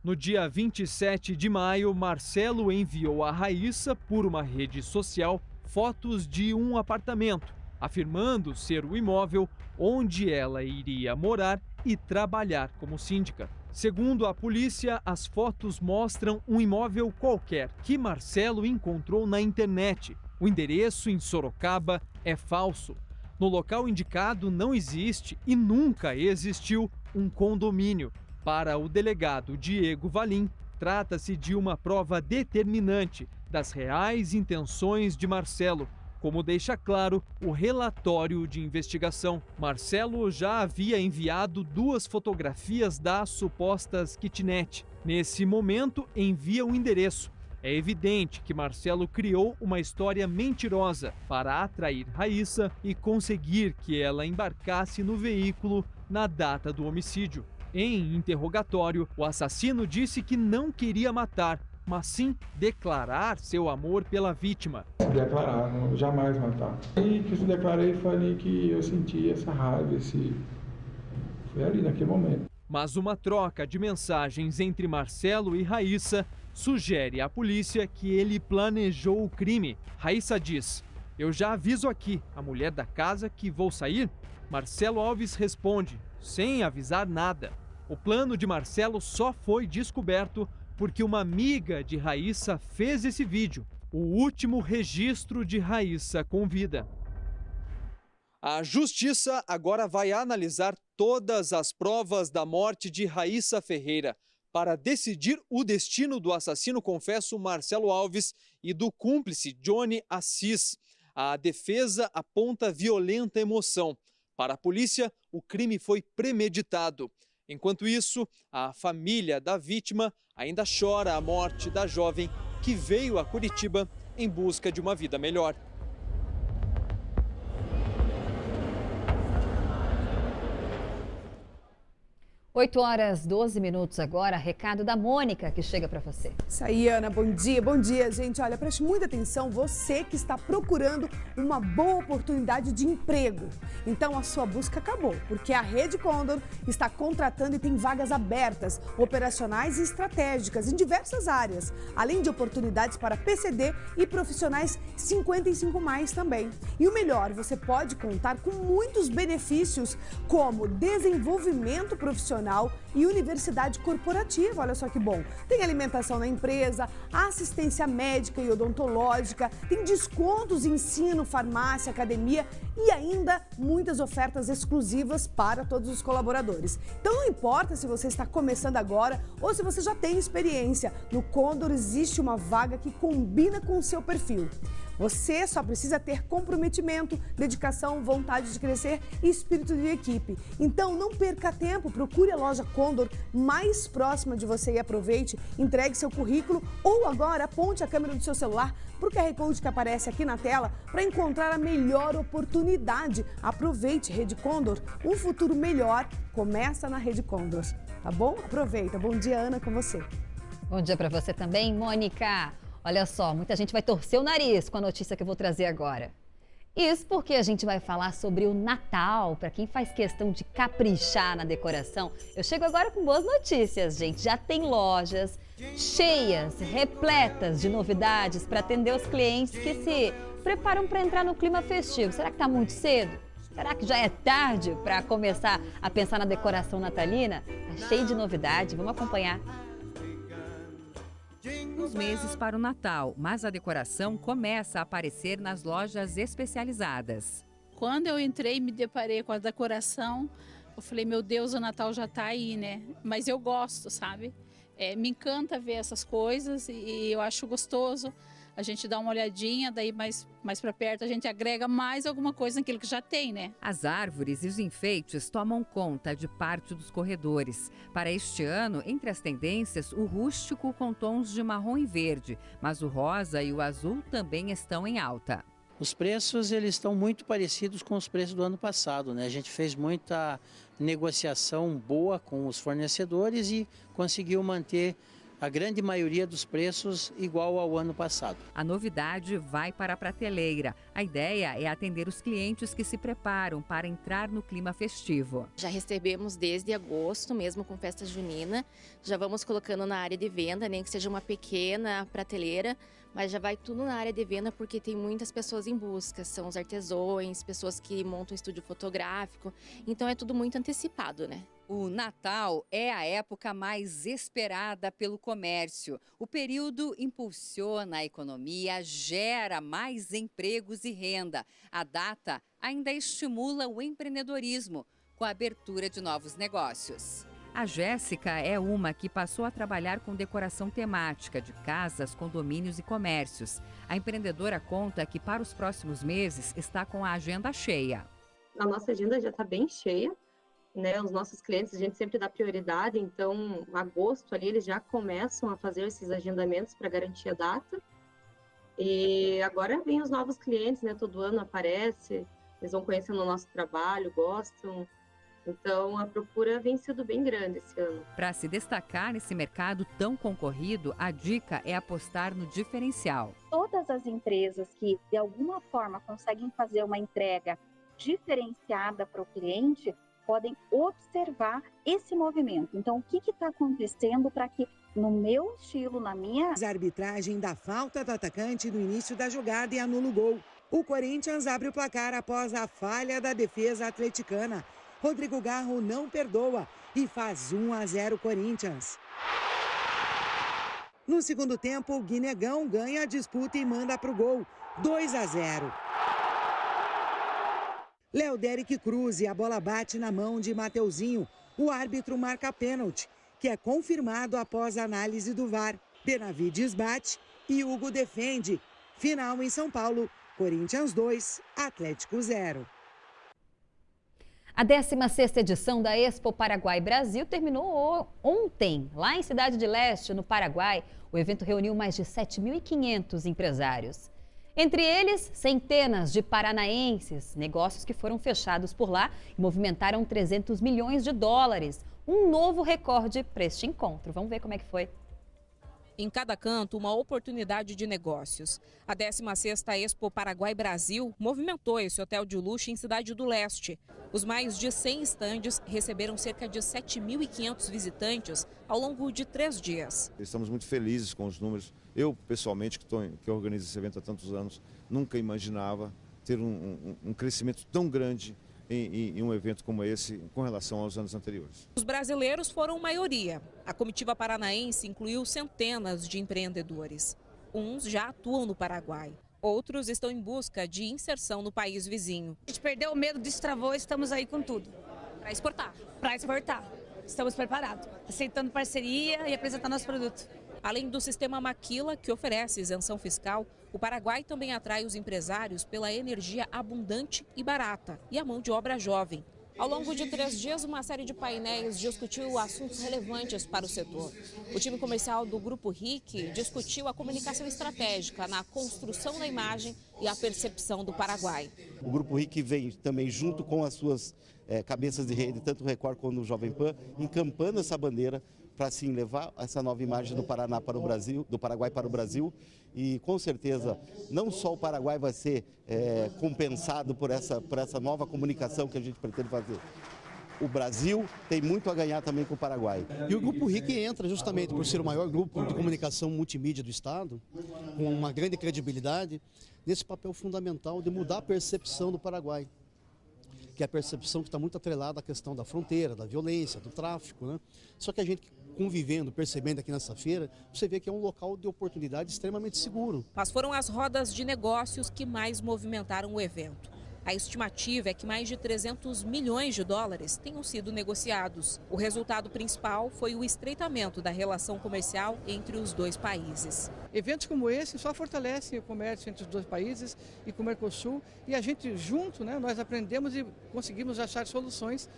No dia 27 de maio, Marcelo enviou a Raíssa por uma rede social fotos de um apartamento, afirmando ser o imóvel onde ela iria morar e trabalhar como síndica. Segundo a polícia, as fotos mostram um imóvel qualquer que Marcelo encontrou na internet. O endereço em Sorocaba é falso. No local indicado não existe e nunca existiu um condomínio. Para o delegado Diego Valim, trata-se de uma prova determinante das reais intenções de Marcelo, como deixa claro o relatório de investigação. Marcelo já havia enviado 2 fotografias das supostas kitnet. Nesse momento, envia o endereço. É evidente que Marcelo criou uma história mentirosa para atrair Raíssa e conseguir que ela embarcasse no veículo na data do homicídio. Em interrogatório, o assassino disse que não queria matar, mas sim declarar seu amor pela vítima. Declarar, não, jamais matar. E que eu declarei foi ali que eu senti essa raiva, foi ali naquele momento. Mas uma troca de mensagens entre Marcelo e Raíssa sugere à polícia que ele planejou o crime. Raíssa diz: "Eu já aviso aqui a mulher da casa que vou sair." Marcelo Alves responde, sem avisar nada. O plano de Marcelo só foi descoberto porque uma amiga de Raíssa fez esse vídeo, o último registro de Raíssa com vida. A justiça agora vai analisar todas as provas da morte de Raíssa Ferreira para decidir o destino do assassino confesso Marcelo Alves e do cúmplice Johnny Assis. A defesa aponta violenta emoção. Para a polícia, o crime foi premeditado. Enquanto isso, a família da vítima ainda chora a morte da jovem que veio a Curitiba em busca de uma vida melhor. Oito horas, 12 minutos agora, recado da Mônica que chega para você. Isso aí, Ana, bom dia, gente. Olha, preste muita atenção, você que está procurando uma boa oportunidade de emprego. Então a sua busca acabou, porque a Rede Condor está contratando e tem vagas abertas, operacionais e estratégicas em diversas áreas, além de oportunidades para PCD e profissionais 55+ também. E o melhor, você pode contar com muitos benefícios, como desenvolvimento profissional e universidade corporativa, olha só que bom. Tem alimentação na empresa, assistência médica e odontológica, tem descontos em ensino, farmácia, academia e ainda muitas ofertas exclusivas para todos os colaboradores. Então não importa se você está começando agora ou se você já tem experiência, no Condor existe uma vaga que combina com o seu perfil. Você só precisa ter comprometimento, dedicação, vontade de crescer e espírito de equipe. Então não perca tempo, procure a loja Condor mais próxima de você e aproveite, entregue seu currículo ou agora aponte a câmera do seu celular para o QR Code que aparece aqui na tela para encontrar a melhor oportunidade. Aproveite, Rede Condor, um futuro melhor começa na Rede Condor, tá bom? Aproveita. Bom dia, Ana, com você. Bom dia para você também, Mônica. Olha só, muita gente vai torcer o nariz com a notícia que eu vou trazer agora. Isso porque a gente vai falar sobre o Natal, para quem faz questão de caprichar na decoração. Eu chego agora com boas notícias, gente. Já tem lojas cheias, repletas de novidades para atender os clientes que se preparam para entrar no clima festivo. Será que está muito cedo? Será que já é tarde para começar a pensar na decoração natalina? Está cheio de novidade, vamos acompanhar. Uns meses para o Natal, mas a decoração começa a aparecer nas lojas especializadas. Quando eu entrei e me deparei com a decoração, eu falei, meu Deus, o Natal já está aí, né? Mas eu gosto, sabe? Me encanta ver essas coisas e eu acho gostoso. A gente dá uma olhadinha, daí mais para perto a gente agrega mais alguma coisa naquilo que já tem, né? As árvores e os enfeites tomam conta de parte dos corredores. Para este ano, entre as tendências, o rústico com tons de marrom e verde, mas o rosa e o azul também estão em alta. Os preços eles estão muito parecidos com os preços do ano passado, né? A gente fez muita negociação boa com os fornecedores e conseguiu manter a grande maioria dos preços igual ao ano passado. A novidade vai para a prateleira. A ideia é atender os clientes que se preparam para entrar no clima festivo. Já recebemos desde agosto, mesmo com festa junina. Já vamos colocando na área de venda, nem que seja uma pequena prateleira, mas já vai tudo na área de venda porque tem muitas pessoas em busca. São os artesãos, pessoas que montam estúdio fotográfico. Então é tudo muito antecipado, né? O Natal é a época mais esperada pelo comércio. O período impulsiona a economia, gera mais empregos e renda. A data ainda estimula o empreendedorismo, com a abertura de novos negócios. A Jéssica é uma que passou a trabalhar com decoração temática de casas, condomínios e comércios. A empreendedora conta que para os próximos meses está com a agenda cheia. A nossa agenda já está bem cheia. Né, os nossos clientes, a gente sempre dá prioridade, então, em agosto ali, eles já começam a fazer esses agendamentos para garantir a data. E agora vem os novos clientes, né, todo ano aparece, eles vão conhecendo o nosso trabalho, gostam. Então, a procura vem sendo bem grande esse ano. Para se destacar nesse mercado tão concorrido, a dica é apostar no diferencial. Todas as empresas que, de alguma forma, conseguem fazer uma entrega diferenciada para o cliente, podem observar esse movimento. Então, o que está acontecendo para que, no meu estilo, na minha... A arbitragem da falta do atacante no início da jogada e anula o gol. O Corinthians abre o placar após a falha da defesa atleticana. Rodrigo Garro não perdoa e faz 1-0 Corinthians. No segundo tempo, o Guinegão ganha a disputa e manda para o gol. 2-0. Léo Derek cruza e a bola bate na mão de Mateuzinho. O árbitro marca pênalti, que é confirmado após a análise do VAR. Benavides bate e Hugo defende. Final em São Paulo, Corinthians 2, Atlético 0. A 16ª edição da Expo Paraguai Brasil terminou ontem, lá em Cidade de Leste, no Paraguai. O evento reuniu mais de 7.500 empresários. Entre eles, centenas de paranaenses, negócios que foram fechados por lá e movimentaram 300 milhões de dólares. Um novo recorde para este encontro. Vamos ver como é que foi. Em cada canto, uma oportunidade de negócios. A 16ª Expo Paraguai Brasil movimentou esse hotel de luxo em Cidade do Leste. Os mais de 100 estandes receberam cerca de 7.500 visitantes ao longo de 3 dias. Estamos muito felizes com os números. Eu, pessoalmente, que organizo esse evento há tantos anos, nunca imaginava ter um crescimento tão grande em um evento como esse com relação aos anos anteriores. Os brasileiros foram maioria. A comitiva paranaense incluiu centenas de empreendedores. Uns já atuam no Paraguai. Outros estão em busca de inserção no país vizinho. A gente perdeu o medo, destravou, estamos aí com tudo. Para exportar? Para exportar. Estamos preparados, aceitando parceria e apresentando nosso produto. Além do sistema Maquila, que oferece isenção fiscal, o Paraguai também atrai os empresários pela energia abundante e barata e a mão de obra jovem. Ao longo de 3 dias, uma série de painéis discutiu assuntos relevantes para o setor. O time comercial do Grupo RIC discutiu a comunicação estratégica na construção da imagem e a percepção do Paraguai. O Grupo RIC vem também junto com as suas cabeças de rede, tanto o Record quanto o Jovem Pan, encampando essa bandeira para assim levar essa nova imagem do Paraná para o Brasil, do Paraguai para o Brasil, e com certeza não só o Paraguai vai ser compensado por essa nova comunicação que a gente pretende fazer. O Brasil tem muito a ganhar também com o Paraguai. E o Grupo RIC entra justamente por ser o maior grupo de comunicação multimídia do Estado, com uma grande credibilidade, nesse papel fundamental de mudar a percepção do Paraguai, que é a percepção que está muito atrelada à questão da fronteira, da violência, do tráfico, né? Só que a gente convivendo, percebendo aqui nessa feira, você vê que é um local de oportunidade extremamente seguro. Mas foram as rodas de negócios que mais movimentaram o evento. A estimativa é que mais de 300 milhões de dólares tenham sido negociados. O resultado principal foi o estreitamento da relação comercial entre os dois países. Eventos como esse só fortalecem o comércio entre os dois países e com o Mercosul. E a gente junto, né, nós aprendemos e conseguimos achar soluções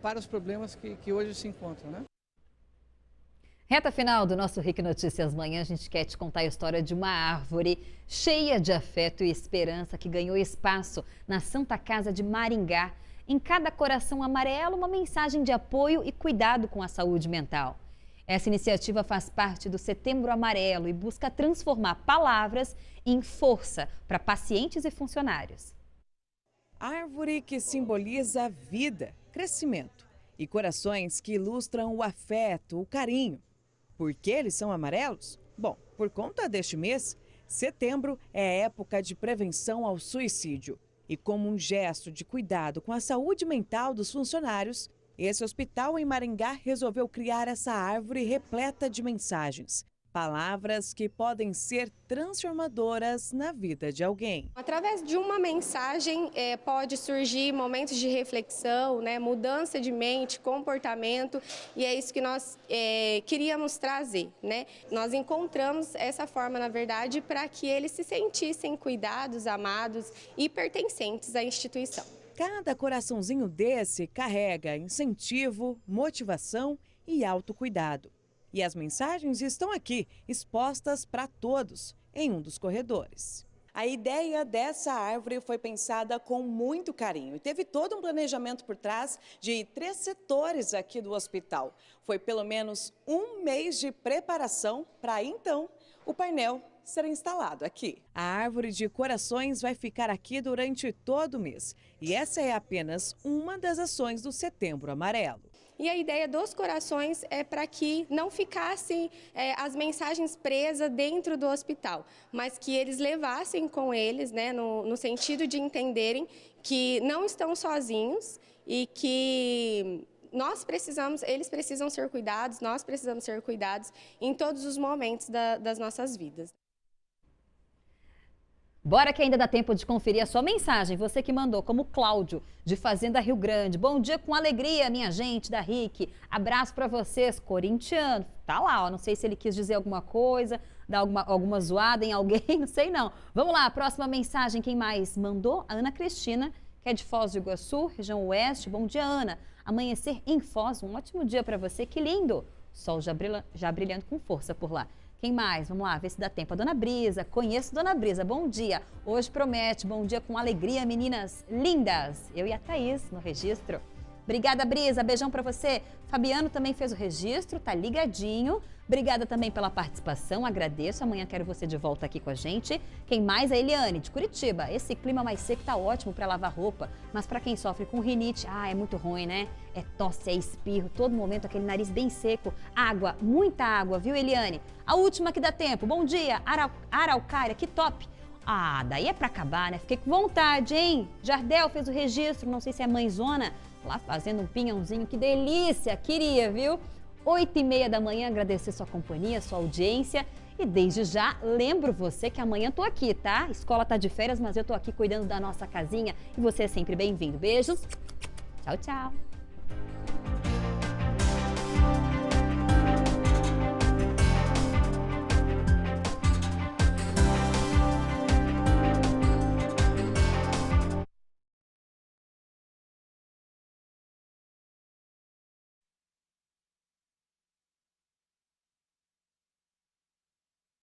para os problemas que hoje se encontram, né? Reta final do nosso RIC Notícias Manhã, a gente quer te contar a história de uma árvore cheia de afeto e esperança que ganhou espaço na Santa Casa de Maringá. Em cada coração amarelo, uma mensagem de apoio e cuidado com a saúde mental. Essa iniciativa faz parte do Setembro Amarelo e busca transformar palavras em força para pacientes e funcionários. Árvore que simboliza vida, crescimento e corações que ilustram o afeto, o carinho. Por que eles são amarelos? Bom, por conta deste mês, setembro é a época de prevenção ao suicídio. E como um gesto de cuidado com a saúde mental dos funcionários, esse hospital em Maringá resolveu criar essa árvore repleta de mensagens. Palavras que podem ser transformadoras na vida de alguém. Através de uma mensagem pode surgir momentos de reflexão, mudança de mente, comportamento, e é isso que nós queríamos trazer. Nós encontramos essa forma, na verdade, para que eles se sentissem cuidados, amados e pertencentes à instituição. Cada coraçãozinho desse carrega incentivo, motivação e autocuidado. E as mensagens estão aqui, expostas para todos, em um dos corredores. A ideia dessa árvore foi pensada com muito carinho e teve todo um planejamento por trás de 3 setores aqui do hospital. Foi pelo menos um mês de preparação para, então, o painel ser instalado aqui. A árvore de corações vai ficar aqui durante todo o mês. E essa é apenas uma das ações do Setembro Amarelo. E a ideia dos corações é para que não ficassem as mensagens presas dentro do hospital, mas que eles levassem com eles, no sentido de entenderem que não estão sozinhos e que eles precisam ser cuidados, nós precisamos ser cuidados em todos os momentos das nossas vidas. Bora que ainda dá tempo de conferir a sua mensagem. Você que mandou, como Cláudio, de Fazenda Rio Grande. Bom dia com alegria, minha gente da RIC. Abraço para vocês, corintiano. Tá lá, ó. Não sei se ele quis dizer alguma coisa, dar alguma zoada em alguém, não sei não. Vamos lá, próxima mensagem. Quem mais mandou? A Ana Cristina, que é de Foz do Iguaçu, região oeste. Bom dia, Ana. Amanhecer em Foz, um ótimo dia para você. Que lindo. Sol já brilhando com força por lá. Quem mais? Vamos lá, ver se dá tempo. A Dona Brisa, conheço Dona Brisa, bom dia. Hoje promete, bom dia com alegria, meninas lindas. Eu e a Thaís no registro. Obrigada, Brisa, beijão pra você. Fabiano também fez o registro, tá ligadinho. Obrigada também pela participação, agradeço. Amanhã quero você de volta aqui com a gente. Quem mais? A Eliane, de Curitiba. Esse clima mais seco tá ótimo para lavar roupa, mas para quem sofre com rinite, é muito ruim, né? É tosse, é espirro, todo momento aquele nariz bem seco. Água, muita água, viu, Eliane? A última que dá tempo. Bom dia, Araucária, que top. Daí é para acabar, né? Fiquei com vontade, hein? Jardel fez o registro, não sei se é mãezona, lá fazendo um pinhãozinho, que delícia, queria, viu? 8h30 da manhã, agradecer sua companhia, sua audiência. E desde já, lembro você que amanhã tô aqui, tá? A escola tá de férias, mas eu tô aqui cuidando da nossa casinha e você é sempre bem-vindo. Beijos, tchau, tchau.